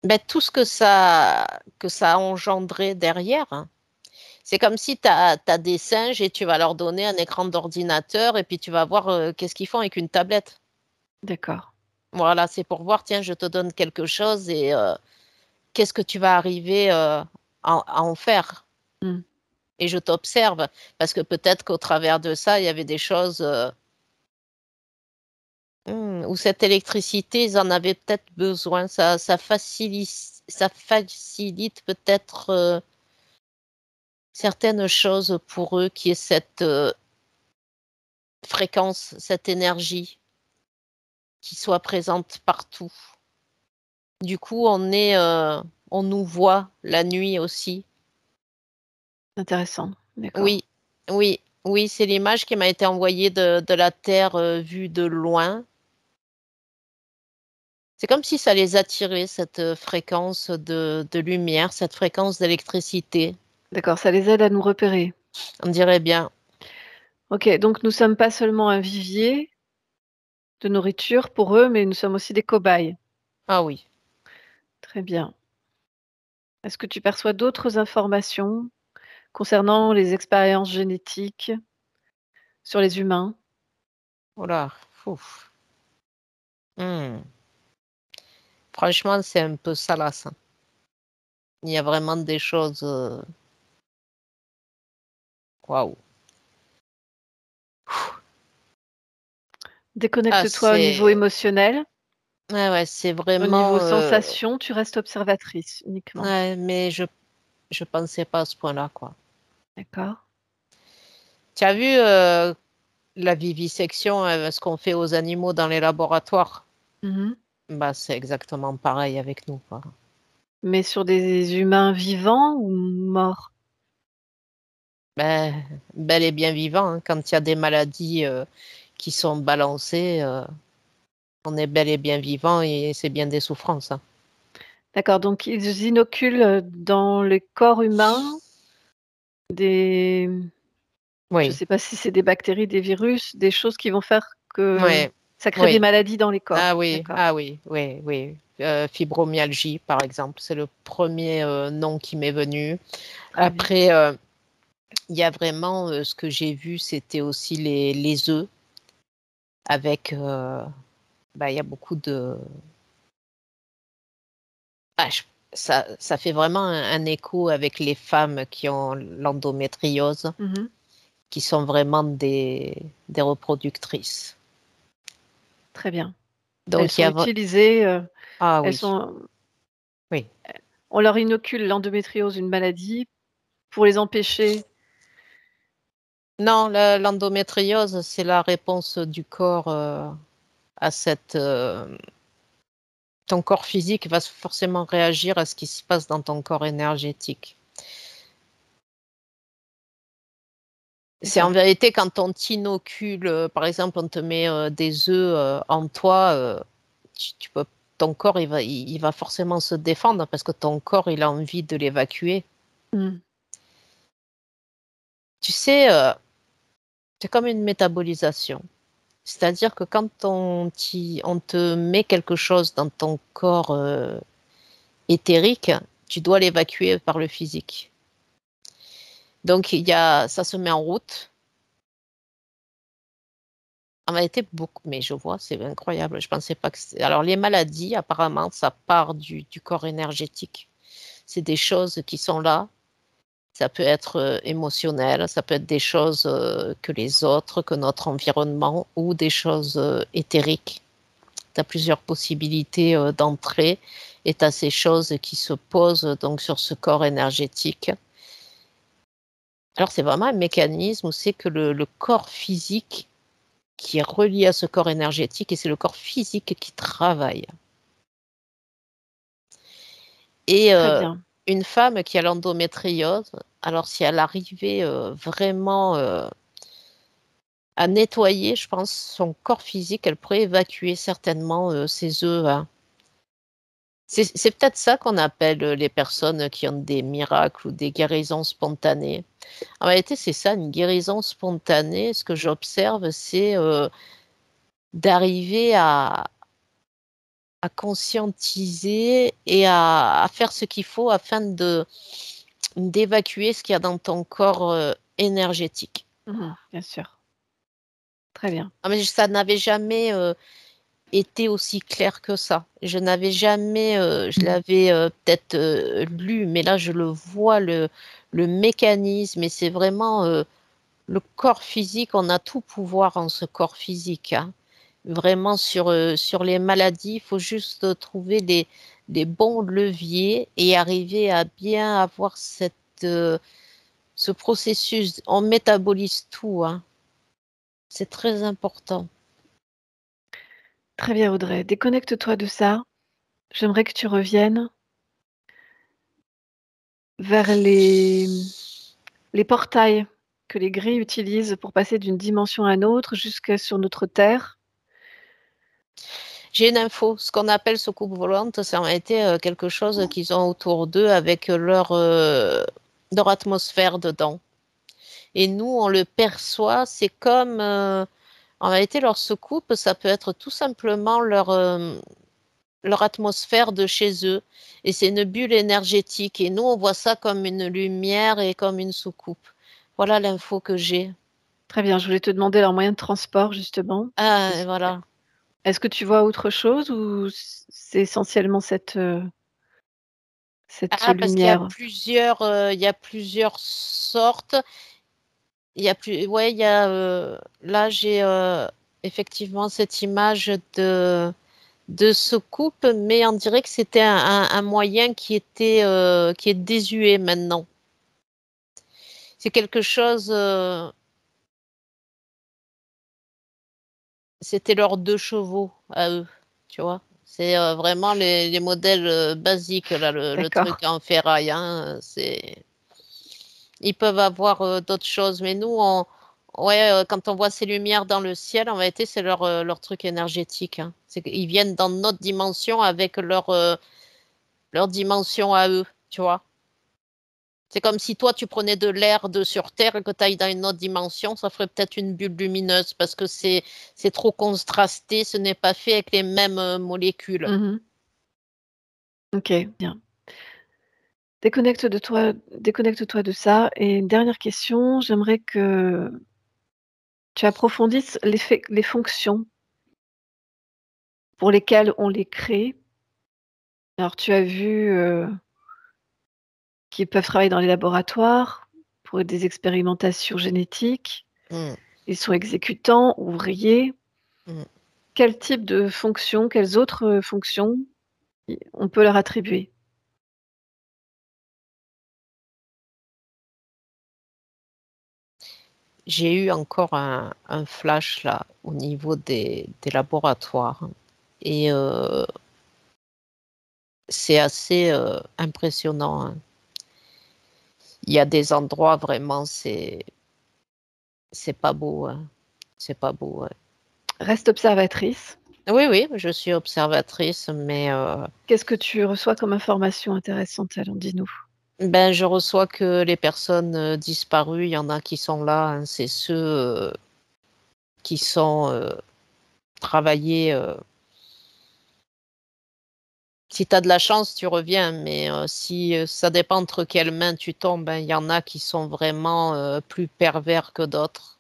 ben, tout ce que ça a engendré derrière, hein. C'est comme si tu as des singes et tu vas leur donner un écran d'ordinateur et puis tu vas voir qu'est-ce qu'ils font avec une tablette. D'accord. Voilà, c'est pour voir, tiens, je te donne quelque chose et qu'est-ce que tu vas arriver à en faire. Mmh. Et je t'observe parce que peut-être qu'au travers de ça, il y avait des choses où cette électricité, ils en avaient peut-être besoin. Ça facilite peut-être certaines choses pour eux qui est cette fréquence, cette énergie qui soit présente partout. Du coup, on nous voit la nuit aussi. Intéressant. D'accord. Oui, oui, oui, c'est l'image qui m'a été envoyée de la Terre vue de loin. C'est comme si ça les attirait, cette fréquence de lumière, cette fréquence d'électricité. D'accord, ça les aide à nous repérer. On dirait bien. OK, donc nous sommes pas seulement un vivier de nourriture pour eux, mais nous sommes aussi des cobayes. Ah oui. Très bien. Est-ce que tu perçois d'autres informations concernant les expériences génétiques sur les humains? Oh là, ouf. Hmm. Franchement, c'est un peu salace, hein. Il y a vraiment des choses. Waouh. Ah, Déconnecte-toi au niveau c'est. émotionnel. Ouais, ouais, c'est Au vraiment. niveau sensation, tu restes observatrice uniquement. Ouais, mais je pensais pas à ce point-là, quoi. D'accord. Tu as vu la vivisection, ce qu'on fait aux animaux dans les laboratoires? Mmh. Bah, c'est exactement pareil avec nous, quoi. Mais sur des humains vivants ou morts? Ben, bel et bien vivant, hein. Quand il y a des maladies qui sont balancées, on est bel et bien vivant et c'est bien des souffrances, hein. D'accord, donc ils inoculent, dans les corps humains des je Oui, sais pas si c'est des bactéries, des virus, des choses qui vont faire que ouais, ça crée des oui. maladies dans les corps. D'accord. Ah oui, oui, oui. Fibromyalgie, par exemple, c'est le premier nom qui m'est venu. Très bien. Après, il y a vraiment ce que j'ai vu, c'était aussi les œufs avec, bah, il y a beaucoup de. Ah, ça fait vraiment un écho avec les femmes qui ont l'endométriose. Mmh mh. qui sont vraiment des reproductrices. Très bien. Elles Donc, il y sont a... utilisées, Ah elles oui, sont oui. on leur inocule l'endométriose, une maladie, pour les empêcher. Non, l'endométriose, c'est la réponse du corps à cette... ton corps physique va forcément réagir à ce qui se passe dans ton corps énergétique. C'est en D'accord. vérité quand on t'inocule, par exemple, on te met des œufs en toi, tu peux, ton corps il va forcément se défendre parce que ton corps il a envie de l'évacuer. Mmh. Tu sais, c'est comme une métabolisation. C'est-à-dire que quand on te met quelque chose dans ton corps éthérique, tu dois l'évacuer par le physique. Donc ça se met en route. En réalité, beaucoup, mais je vois, c'est incroyable. Je pensais pas que alors, les maladies, apparemment, ça part du corps énergétique. C'est des choses qui sont là. Ça peut être émotionnel, ça peut être des choses que les autres, que notre environnement, ou des choses éthériques. Tu as plusieurs possibilités d'entrée et tu as ces choses qui se posent donc sur ce corps énergétique. Alors, c'est vraiment un mécanisme où c'est que le corps physique qui est relié à ce corps énergétique et c'est le corps physique qui travaille. Et Très bien. une femme qui a l'endométriose, alors si elle arrivait vraiment à nettoyer, je pense, son corps physique, elle pourrait évacuer certainement ses œufs, hein. C'est peut-être ça qu'on appelle les personnes qui ont des miracles ou des guérisons spontanées. En réalité, c'est ça, une guérison spontanée. Ce que j'observe, c'est d'arriver à conscientiser et à faire ce qu'il faut afin d'évacuer ce qu'il y a dans ton corps énergétique. Mmh. Bien sûr. Très bien. Ah, mais ça n'avait jamais été aussi clair que ça. Je n'avais jamais, je l'avais peut-être lu, mais là je le vois, le mécanisme, et c'est vraiment le corps physique, on a tout pouvoir en ce corps physique, hein. Vraiment sur les maladies, il faut juste trouver les bons leviers et arriver à bien avoir ce processus. On métabolise tout, hein. C'est très important. Très bien, Audrey. Déconnecte-toi de ça. J'aimerais que tu reviennes vers les portails que les grilles utilisent pour passer d'une dimension à une autre jusque sur notre terre. J'ai une info, ce qu'on appelle soucoupe volante, ça a été quelque chose qu'ils ont autour d'eux avec leur atmosphère dedans. Et nous, on le perçoit, c'est comme, en réalité, leur soucoupe, ça peut être tout simplement leur atmosphère de chez eux. Et c'est une bulle énergétique. Et nous, on voit ça comme une lumière et comme une soucoupe. Voilà l'info que j'ai. Très bien, je voulais te demander leur moyen de transport justement. Ah, et Est-ce voilà. est-ce que tu vois autre chose ou c'est essentiellement cette Ah, parce qu'il y a lumière? il y a plusieurs sortes. Ouais, il y a, là, j'ai effectivement cette image de soucoupe, mais on dirait que c'était un moyen qui est désuet maintenant. C'est quelque chose, c'était leurs deux chevaux à eux, tu vois. C'est vraiment les modèles basiques, là, le D'accord. truc en ferraille, hein, ils peuvent avoir d'autres choses, mais nous, ouais, quand on voit ces lumières dans le ciel, en réalité, c'est leur truc énergétique, hein. C'est qu'ils viennent dans notre dimension avec leur dimension à eux, tu vois. C'est comme si toi, tu prenais de l'air de sur Terre et que tu ailles dans une autre dimension, ça ferait peut-être une bulle lumineuse parce que c'est trop contrasté, ce n'est pas fait avec les mêmes molécules. Mmh. OK, bien. Déconnecte-toi de ça et une dernière question, j'aimerais que tu approfondisses les fonctions pour lesquelles on les crée. Alors tu as vu, qu'ils peuvent travailler dans les laboratoires pour des expérimentations génétiques. Mmh. Ils sont exécutants, ouvriers. Mmh. Quel type de fonction, quelles autres fonctions on peut leur attribuer? J'ai eu encore un flash là, au niveau des laboratoires et c'est assez, impressionnant, hein. Il y a des endroits vraiment, c'est pas beau, hein. C'est pas beau, ouais. Reste observatrice. Oui, oui, je suis observatrice, mais Qu'est-ce que tu reçois comme information intéressante alors? Dis-nous. ben, je reçois que les personnes, disparues, il y en a qui sont là, hein. C'est ceux, qui sont, travaillés, si tu as de la chance, tu reviens, mais si, ça dépend entre quelles mains tu tombes, hein. Il y en a qui sont vraiment, plus pervers que d'autres.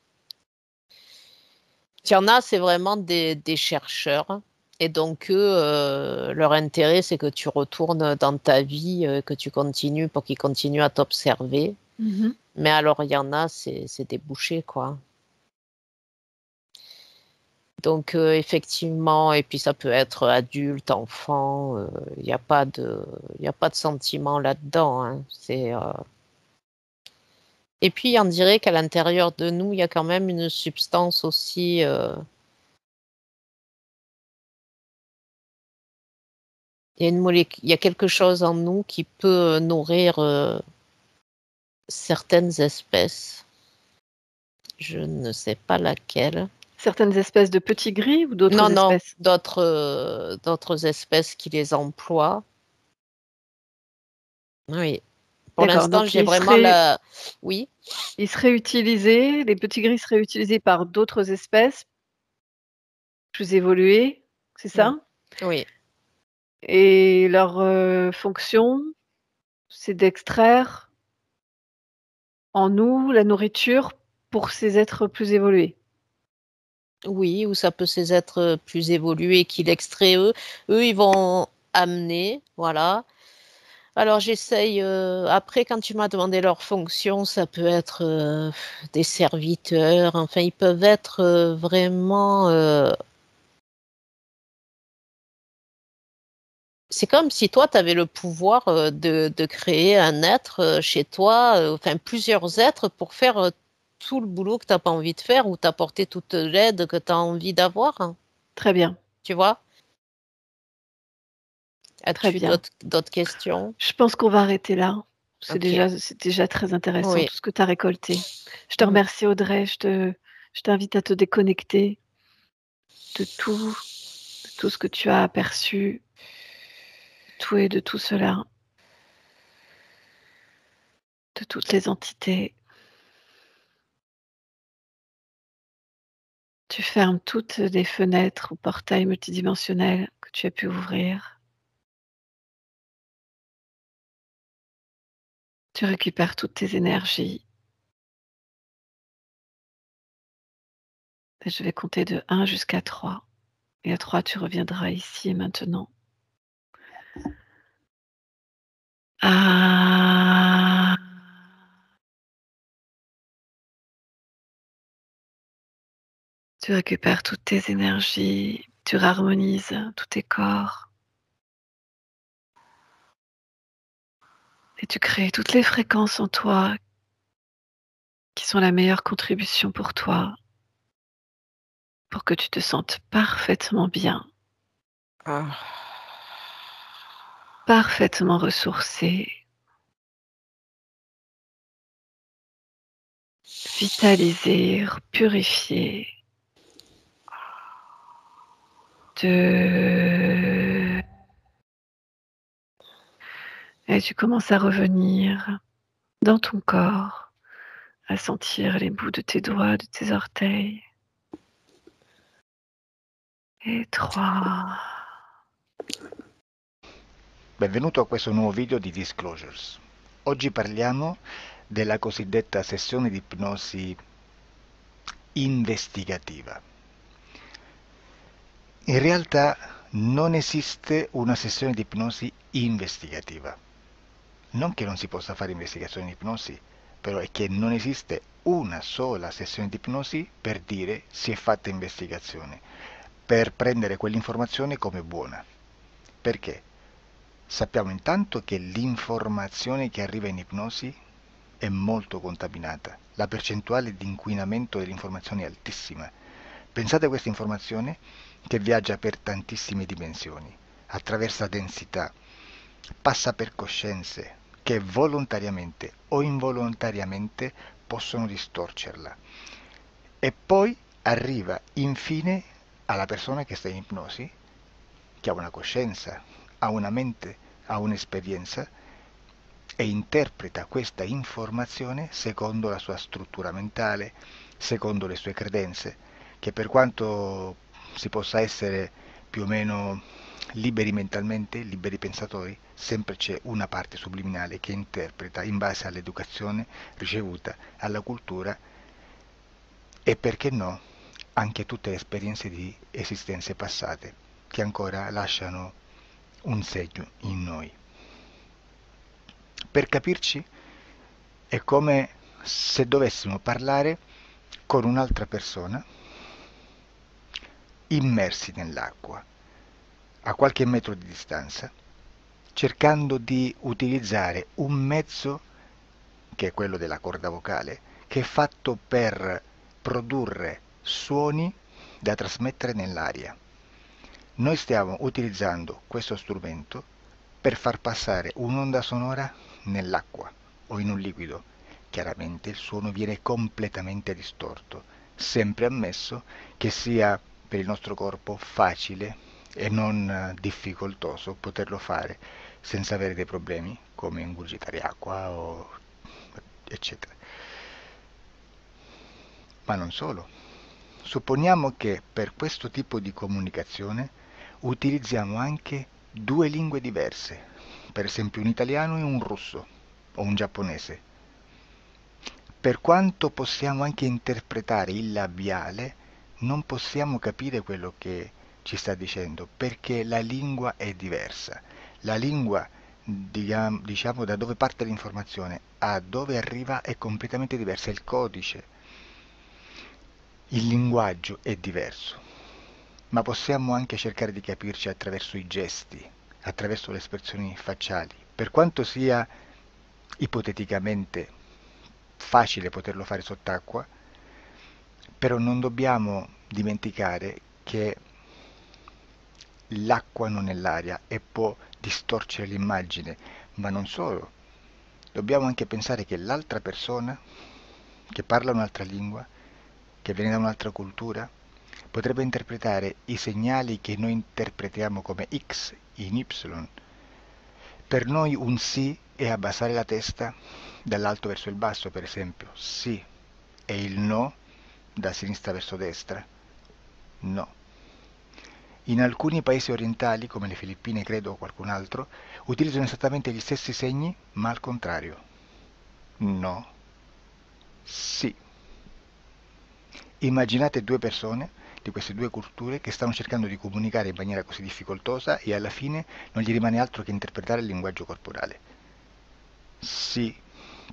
Il y en a, c'est vraiment des chercheurs et donc eux, leur intérêt, c'est que tu retournes dans ta vie, que tu continues pour qu'ils continuent à t'observer. Mmh. Mais alors il y en a, c'est des bouchers, quoi. Donc effectivement et puis ça peut être adulte, enfant, il y a pas de sentiment là-dedans, hein. Et puis on dirait qu'à l'intérieur de nous, il y a quand même une substance aussi, il y a quelque chose en nous qui peut nourrir, certaines espèces. Je ne sais pas laquelle. Certaines espèces de petits gris ou Non, d'autres non, espèces? d'autres espèces qui les emploient. Oui. Pour D'accord, l'instant, donc j'ai vraiment la oui? ils seraient utilisés, les petits gris seraient utilisés par d'autres espèces plus évoluées, c'est Mmh. ça? Oui. Et leur, fonction, c'est d'extraire en nous la nourriture pour ces êtres plus évolués? Oui, ou ça peut ces êtres, plus évolués qui l'extraient eux. Eux, ils vont amener, voilà. Alors j'essaye, après quand tu m'as demandé leur fonction, ça peut être, des serviteurs, enfin ils peuvent être, vraiment, c'est comme si toi tu avais le pouvoir, de créer un être, chez toi, enfin plusieurs êtres pour faire, tout le boulot que tu as pas envie de faire ou t'apporter toute l'aide que tu as envie d'avoir, hein, Très bien, tu vois? très As-tu bien. d'autres questions? Je pense qu'on va arrêter là. OK. C'est déjà très intéressant Oui. tout ce que tu as récolté. Je te Mmh. remercie Audrey, je t'invite à te déconnecter de tout ce que tu as aperçu, tout et de tout cela, de toutes les entités. Tu fermes toutes les fenêtres ou portails multidimensionnels que tu as pu ouvrir. Tu récupères toutes tes énergies. Et je vais compter de 1 jusqu'à 3. Et à 3, tu reviendras ici et maintenant. Ah. Tu récupères toutes tes énergies, tu harmonises tous tes corps et tu crées toutes les fréquences en toi qui sont la meilleure contribution pour toi, pour que tu te sentes parfaitement bien, Ah. parfaitement ressourcé, vitalisé, purifié. De... Et tu commences à revenir dans ton corps, à sentir les bouts de tes doigts, de tes orteils. Et 3. Benvenuto a questo nuovo video di Disclosures. Oggi parliamo della cosiddetta sessione di ipnosi investigativa. In realtà non esiste una sessione di ipnosi investigativa. Non che non si possa fare investigazione di ipnosi, però è che non esiste una sola sessione di ipnosi per dire si è fatta investigazione, per prendere quell'informazione come buona. Perché? Sappiamo intanto che l'informazione che arriva in ipnosi è molto contaminata, la percentuale di inquinamento dell'informazione è altissima. Pensate a questa informazione che viaggia per tantissime dimensioni, attraversa densità, passa per coscienze che volontariamente o involontariamente possono distorcerla e poi arriva infine alla persona che sta in ipnosi, che ha una coscienza, ha una mente, ha un'esperienza e interpreta questa informazione secondo la sua struttura mentale, secondo le sue credenze, che per quanto si possa essere più o meno liberi mentalmente, liberi pensatori, sempre c'è una parte subliminale che interpreta in base all'educazione ricevuta, alla cultura e perché no, anche tutte le esperienze di esistenze passate che ancora lasciano un segno in noi. Per capirci, è come se dovessimo parlare con un'altra persona immersi nell'acqua, a qualche metro di distanza, cercando di utilizzare un mezzo, che è quello della corda vocale, che è fatto per produrre suoni da trasmettere nell'aria. Noi stiamo utilizzando questo strumento per far passare un'onda sonora nell'acqua o in un liquido. Chiaramente il suono viene completamente distorto, sempre ammesso che sia per il nostro corpo facile e non difficoltoso poterlo fare senza avere dei problemi come ingurgitare acqua o eccetera. Ma non solo. Supponiamo che per questo tipo di comunicazione utilizziamo anche due lingue diverse, per esempio un italiano e un russo o un giapponese. Per quanto possiamo anche interpretare il labiale, non possiamo capire quello che ci sta dicendo, perché la lingua è diversa. La lingua, diciamo, da dove parte l'informazione a dove arriva è completamente diversa, il codice, il linguaggio è diverso, ma possiamo anche cercare di capirci attraverso i gesti, attraverso le espressioni facciali. Per quanto sia ipoteticamente facile poterlo fare sott'acqua, però non dobbiamo dimenticare che l'acqua non è l'aria e può distorcere l'immagine, ma non solo. Dobbiamo anche pensare che l'altra persona, che parla un'altra lingua, che viene da un'altra cultura, potrebbe interpretare i segnali che noi interpretiamo come X in Y. Per noi un sì è abbassare la testa dall'alto verso il basso, per esempio, sì, e il no da sinistra verso destra, no. In alcuni paesi orientali, come le Filippine credo o qualcun altro, utilizzano esattamente gli stessi segni, ma al contrario. No, sì. Immaginate due persone di queste due culture che stanno cercando di comunicare in maniera così difficoltosa e alla fine non gli rimane altro che interpretare il linguaggio corporale. Sì,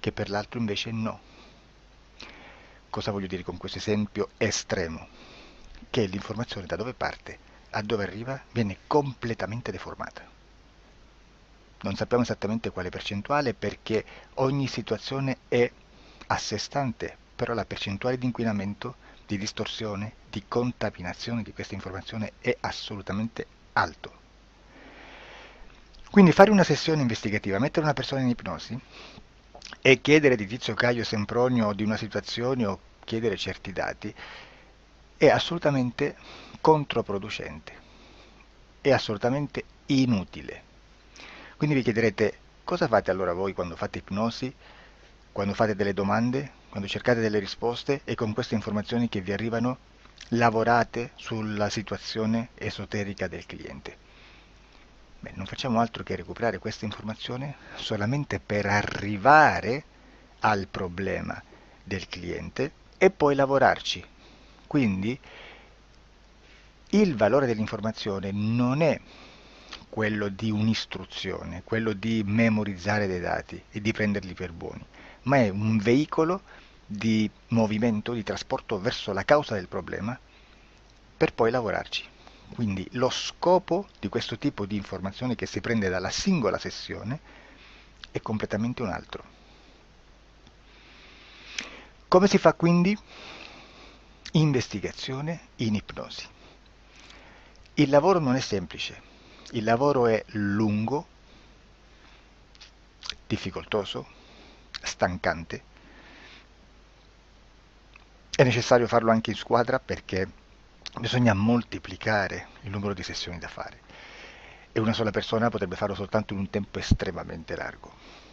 che per l'altro invece no. Cosa voglio dire con questo esempio estremo? Che l'informazione da dove parte a dove arriva viene completamente deformata. Non sappiamo esattamente quale percentuale perché ogni situazione è a sé stante, però la percentuale di inquinamento, di distorsione, di contaminazione di questa informazione è assolutamente alto. Quindi fare una sessione investigativa, mettere una persona in ipnosi e chiedere di Tizio Caio Sempronio di una situazione o chiedere certi dati è assolutamente controproducente, è assolutamente inutile. Quindi vi chiederete cosa fate allora voi quando fate ipnosi, quando fate delle domande, quando cercate delle risposte e con queste informazioni che vi arrivano lavorate sulla situazione esoterica del cliente. Beh, non facciamo altro che recuperare questa informazione solamente per arrivare al problema del cliente e poi lavorarci. Quindi il valore dell'informazione non è quello di un'istruzione, quello di memorizzare dei dati e di prenderli per buoni, ma è un veicolo di movimento, di trasporto verso la causa del problema per poi lavorarci. Quindi lo scopo di questo tipo di informazione che si prende dalla singola sessione è completamente un altro. Come si fa quindi? Investigazione in ipnosi. Il lavoro non è semplice, il lavoro è lungo, difficoltoso, stancante. È necessario farlo anche in squadra perché bisogna moltiplicare il numero di sessioni da fare e una sola persona potrebbe farlo soltanto in un tempo estremamente largo.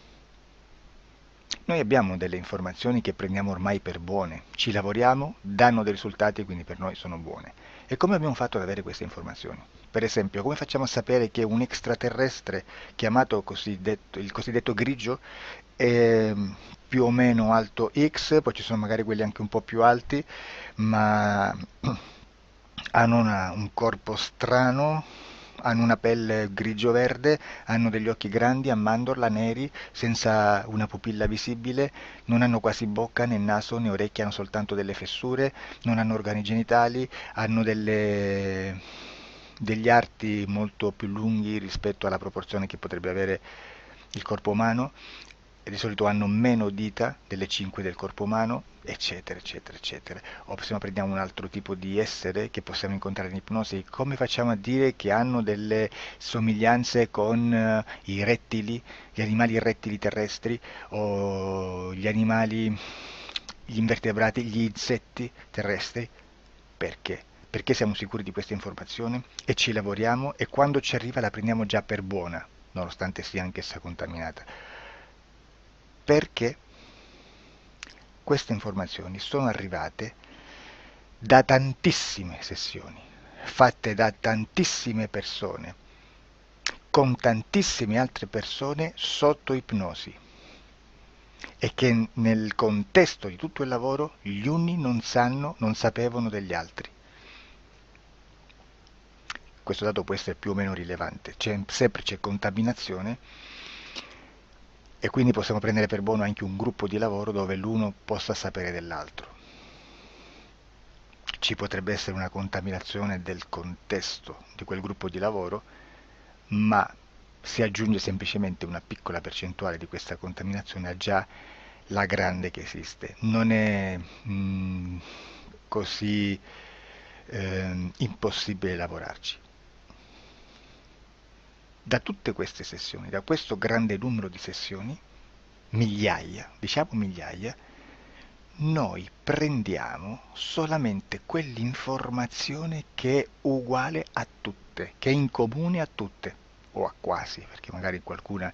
Noi abbiamo delle informazioni che prendiamo ormai per buone, ci lavoriamo, danno dei risultati e quindi per noi sono buone. E come abbiamo fatto ad avere queste informazioni? Per esempio, come facciamo a sapere che un extraterrestre chiamato il cosiddetto grigio è più o meno alto X, poi ci sono magari quelli anche un po' più alti, ma hanno un corpo strano, hanno una pelle grigio-verde, hanno degli occhi grandi a mandorla, neri, senza una pupilla visibile, non hanno quasi bocca né naso né orecchie, hanno soltanto delle fessure, non hanno organi genitali, hanno degli arti molto più lunghi rispetto alla proporzione che potrebbe avere il corpo umano, e di solito hanno meno dita delle 5 del corpo umano, eccetera, eccetera, eccetera. O se no prendiamo un altro tipo di essere che possiamo incontrare in ipnosi, come facciamo a dire che hanno delle somiglianze con i rettili, gli animali rettili terrestri o gli animali, gli invertebrati, gli insetti terrestri? Perché? Perché siamo sicuri di questa informazione e ci lavoriamo e quando ci arriva la prendiamo già per buona, nonostante sia anch'essa contaminata. Perché queste informazioni sono arrivate da tantissime sessioni, fatte da tantissime persone, con tantissime altre persone sotto ipnosi, e che nel contesto di tutto il lavoro gli uni non sapevano degli altri. Questo dato può essere più o meno rilevante, sempre c'è contaminazione e quindi possiamo prendere per buono anche un gruppo di lavoro dove l'uno possa sapere dell'altro. Ci potrebbe essere una contaminazione del contesto di quel gruppo di lavoro, ma si aggiunge semplicemente una piccola percentuale di questa contaminazione a già la grande che esiste. Non è così impossibile lavorarci. Da tutte queste sessioni, da questo grande numero di sessioni, migliaia, diciamo migliaia, noi prendiamo solamente quell'informazione che è uguale a tutte, che è in comune a tutte, o a quasi, perché magari qualcuna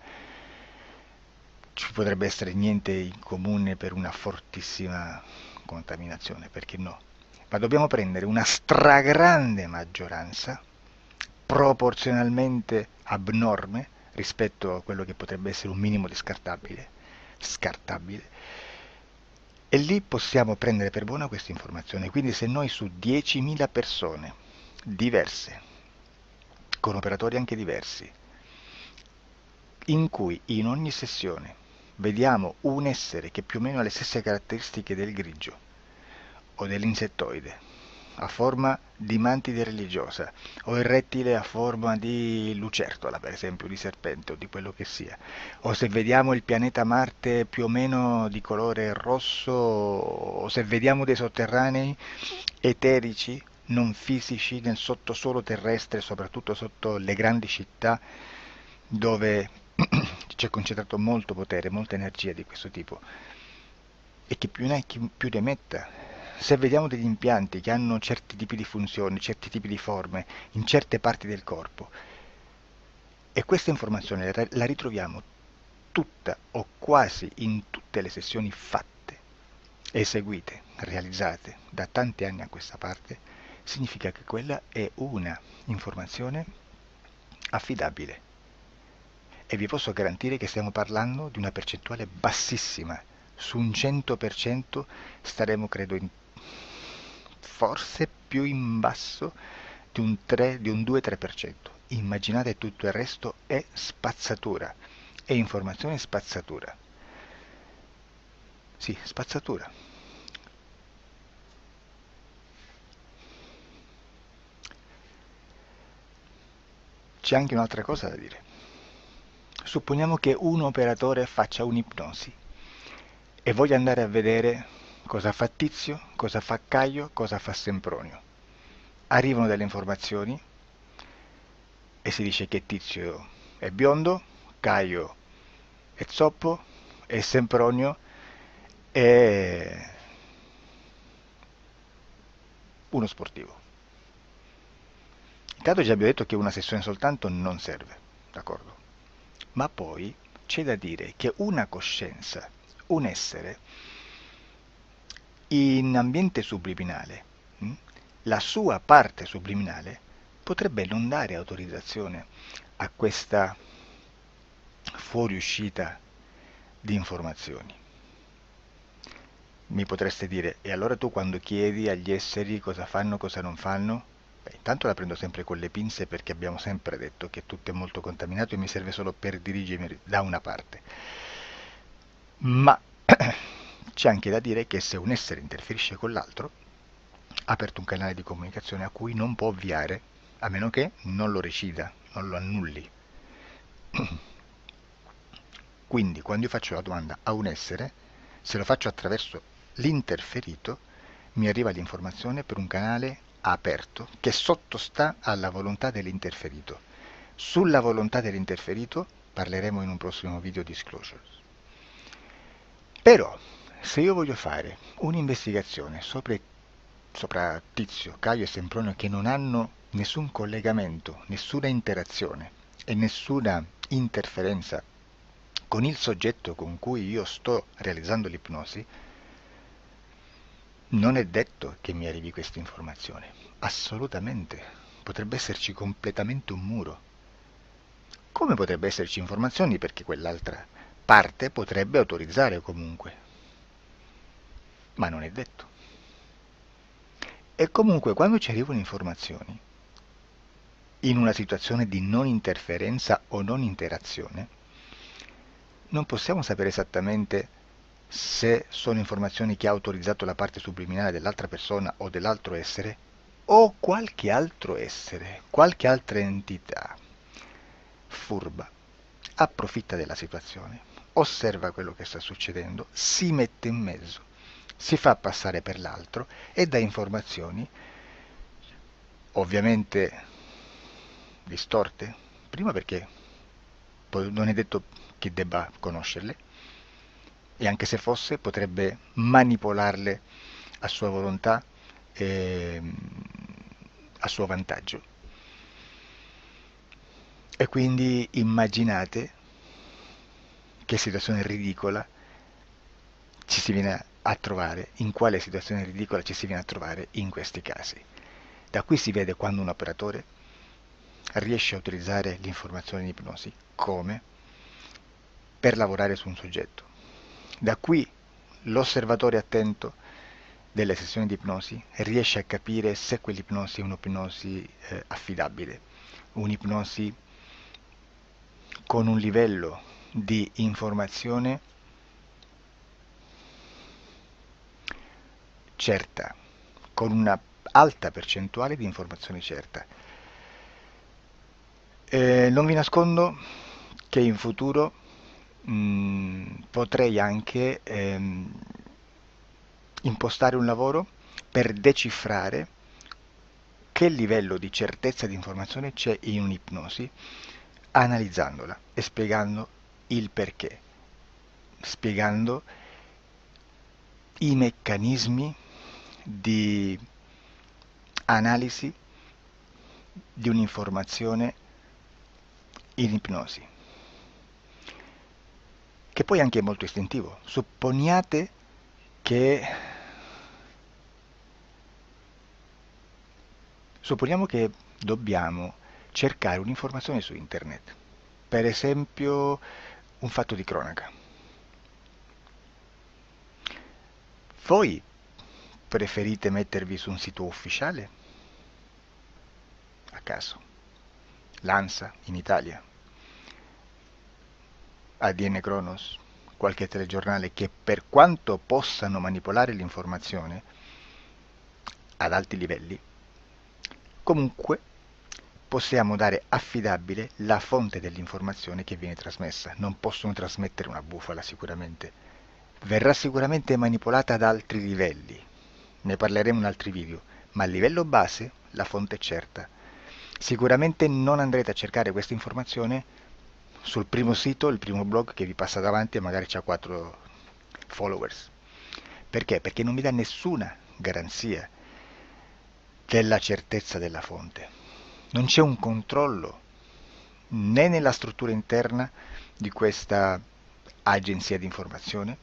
ci potrebbe essere niente in comune per una fortissima contaminazione, perché no? Ma dobbiamo prendere una stragrande maggioranza, proporzionalmente abnorme rispetto a quello che potrebbe essere un minimo di scartabile, e lì possiamo prendere per buona questa informazione. Quindi se noi su 10.000 persone diverse, con operatori anche diversi, in cui in ogni sessione vediamo un essere che più o meno ha le stesse caratteristiche del grigio o dell'insettoide, a forma di mantide religiosa, o il rettile a forma di lucertola, per esempio, di serpente o di quello che sia, o se vediamo il pianeta Marte più o meno di colore rosso, o se vediamo dei sotterranei eterici, non fisici, nel sottosuolo terrestre, soprattutto sotto le grandi città, dove c'è concentrato molto potere, molta energia di questo tipo, e che più ne hai più ne metta. Se vediamo degli impianti che hanno certi tipi di funzioni, certi tipi di forme in certe parti del corpo, e questa informazione la ritroviamo tutta o quasi in tutte le sessioni fatte, eseguite, realizzate da tanti anni a questa parte, significa che quella è una informazione affidabile. E vi posso garantire che stiamo parlando di una percentuale bassissima. Su un 100% staremo, credo, forse più in basso di un 2-3%. immaginate tutto il resto è spazzatura, è informazione spazzatura. Sì, spazzatura. C'è anche un'altra cosa da dire. Supponiamo che un operatore faccia un'ipnosi e voglia andare a vedere cosa fa Tizio, cosa fa Caio, cosa fa Sempronio. Arrivano delle informazioni e si dice che Tizio è biondo, Caio è zoppo e Sempronio è uno sportivo. Intanto già abbiamo detto che una sessione soltanto non serve, d'accordo? Ma poi c'è da dire che una coscienza, un essere, in ambiente subliminale, la sua parte subliminale potrebbe non dare autorizzazione a questa fuoriuscita di informazioni. Mi potreste dire, e allora tu quando chiedi agli esseri cosa fanno, cosa non fanno? Beh, intanto la prendo sempre con le pinze perché abbiamo sempre detto che tutto è molto contaminato e mi serve solo per dirigermi da una parte. Ma c'è anche da dire che se un essere interferisce con l'altro, ha aperto un canale di comunicazione a cui non può ovviare, a meno che non lo recida, non lo annulli. Quindi quando io faccio la domanda a un essere, se lo faccio attraverso l'interferito, mi arriva l'informazione per un canale aperto che sottostà alla volontà dell'interferito. Sulla volontà dell'interferito parleremo in un prossimo video disclosures. Però, se io voglio fare un'investigazione sopra Tizio, Caio e Sempronio che non hanno nessun collegamento, nessuna interazione e nessuna interferenza con il soggetto con cui io sto realizzando l'ipnosi, non è detto che mi arrivi questa informazione. Assolutamente. Potrebbe esserci completamente un muro. Come potrebbe esserci informazioni perché quell'altra parte potrebbe autorizzare comunque. Ma non è detto. E comunque quando ci arrivano informazioni, in una situazione di non interferenza o non interazione, non possiamo sapere esattamente se sono informazioni che ha autorizzato la parte subliminale dell'altra persona o dell'altro essere, o qualche altro essere, qualche altra entità furba, approfitta della situazione, osserva quello che sta succedendo, si mette in mezzo, si fa passare per l'altro e dà informazioni, ovviamente distorte, prima perché non è detto che debba conoscerle, e anche se fosse potrebbe manipolarle a sua volontà e a suo vantaggio. E quindi immaginate che situazione ridicola ci si viene a trovare, in quale situazione ridicola ci si viene a trovare in questi casi. Da qui si vede quando un operatore riesce a utilizzare l'informazione in ipnosi come per lavorare su un soggetto. Da qui l'osservatore attento delle sessioni di ipnosi riesce a capire se quell'ipnosi è un'ipnosi affidabile, un'ipnosi con un livello di informazione certa, con una alta percentuale di informazione certa. Non vi nascondo che in futuro potrei anche impostare un lavoro per decifrare che livello di certezza di informazione c'è in un'ipnosi, analizzandola e spiegando il perché, spiegando i meccanismi di analisi di un'informazione in ipnosi, che poi anche è molto istintivo. Supponiamo che dobbiamo cercare un'informazione su internet, per esempio un fatto di cronaca. Voi preferite mettervi su un sito ufficiale? A caso. l'ANSA in Italia, ADN Kronos, qualche telegiornale, che per quanto possano manipolare l'informazione ad alti livelli, comunque possiamo dare affidabile la fonte dell'informazione che viene trasmessa. Non possono trasmettere una bufala sicuramente. Verrà sicuramente manipolata ad altri livelli. Ne parleremo in altri video, ma a livello base la fonte è certa. Sicuramente non andrete a cercare questa informazione sul primo sito, il primo blog che vi passa davanti e magari ha 4 followers. Perché? Perché non vi dà nessuna garanzia della certezza della fonte. Non c'è un controllo né nella struttura interna di questa agenzia di informazione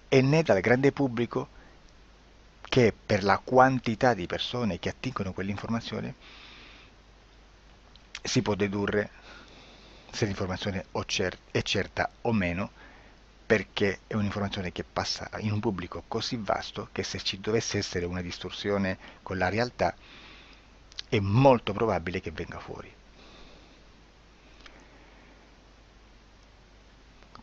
e né dal grande pubblico, che per la quantità di persone che attingono quell'informazione si può dedurre se l'informazione è certa o meno, perché è un'informazione che passa in un pubblico così vasto che se ci dovesse essere una distorsione con la realtà è molto probabile che venga fuori.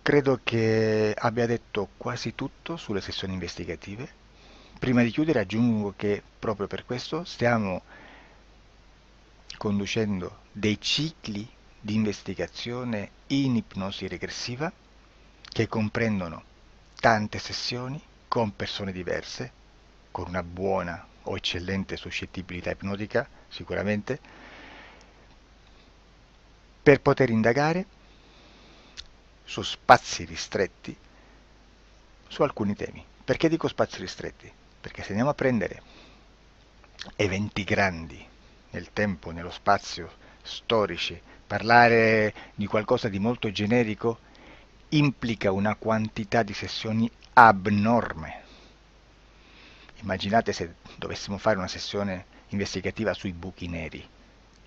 Credo che abbia detto quasi tutto sulle sessioni investigative. Prima di chiudere aggiungo che proprio per questo stiamo conducendo dei cicli di investigazione in ipnosi regressiva che comprendono tante sessioni con persone diverse, con una buona o eccellente suscettibilità ipnotica sicuramente, per poter indagare su spazi ristretti su alcuni temi. Perché dico spazi ristretti? Perché se andiamo a prendere eventi grandi nel tempo, nello spazio, storici, parlare di qualcosa di molto generico implica una quantità di sessioni abnorme. Immaginate se dovessimo fare una sessione investigativa sui buchi neri.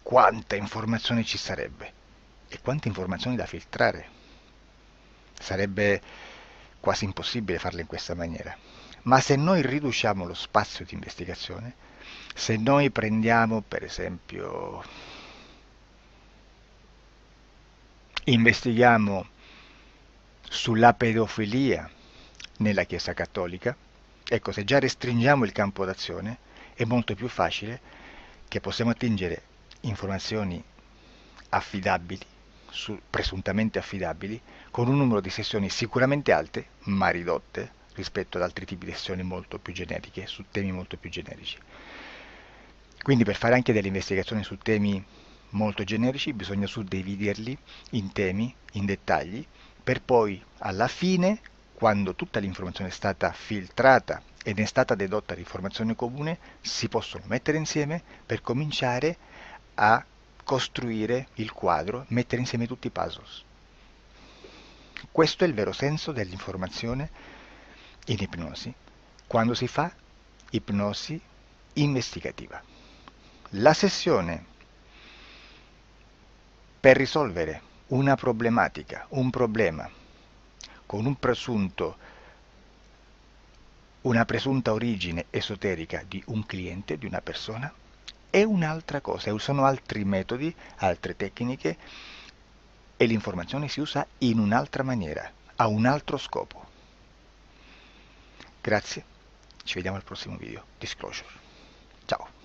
Quanta informazione ci sarebbe e quante informazioni da filtrare. Sarebbe quasi impossibile farlo in questa maniera. Ma se noi riduciamo lo spazio di investigazione, se noi prendiamo per esempio, investighiamo sulla pedofilia nella Chiesa Cattolica, ecco, se già restringiamo il campo d'azione è molto più facile che possiamo attingere informazioni affidabili, presuntamente affidabili, con un numero di sessioni sicuramente alte, ma ridotte rispetto ad altri tipi di sessioni molto più generiche, su temi molto più generici. Quindi per fare anche delle investigazioni su temi molto generici bisogna suddividerli in temi, in dettagli, per poi alla fine, quando tutta l'informazione è stata filtrata ed è stata dedotta di informazione comune, si possono mettere insieme per cominciare a costruire il quadro, mettere insieme tutti i puzzles. Questo è il vero senso dell'informazione in ipnosi, quando si fa ipnosi investigativa. La sessione per risolvere una problematica, un problema, con una presunta origine esoterica di un cliente, di una persona, è un'altra cosa, sono altri metodi, altre tecniche e l'informazione si usa in un'altra maniera, ha un altro scopo. Grazie, ci vediamo al prossimo video. Disclosure. Ciao.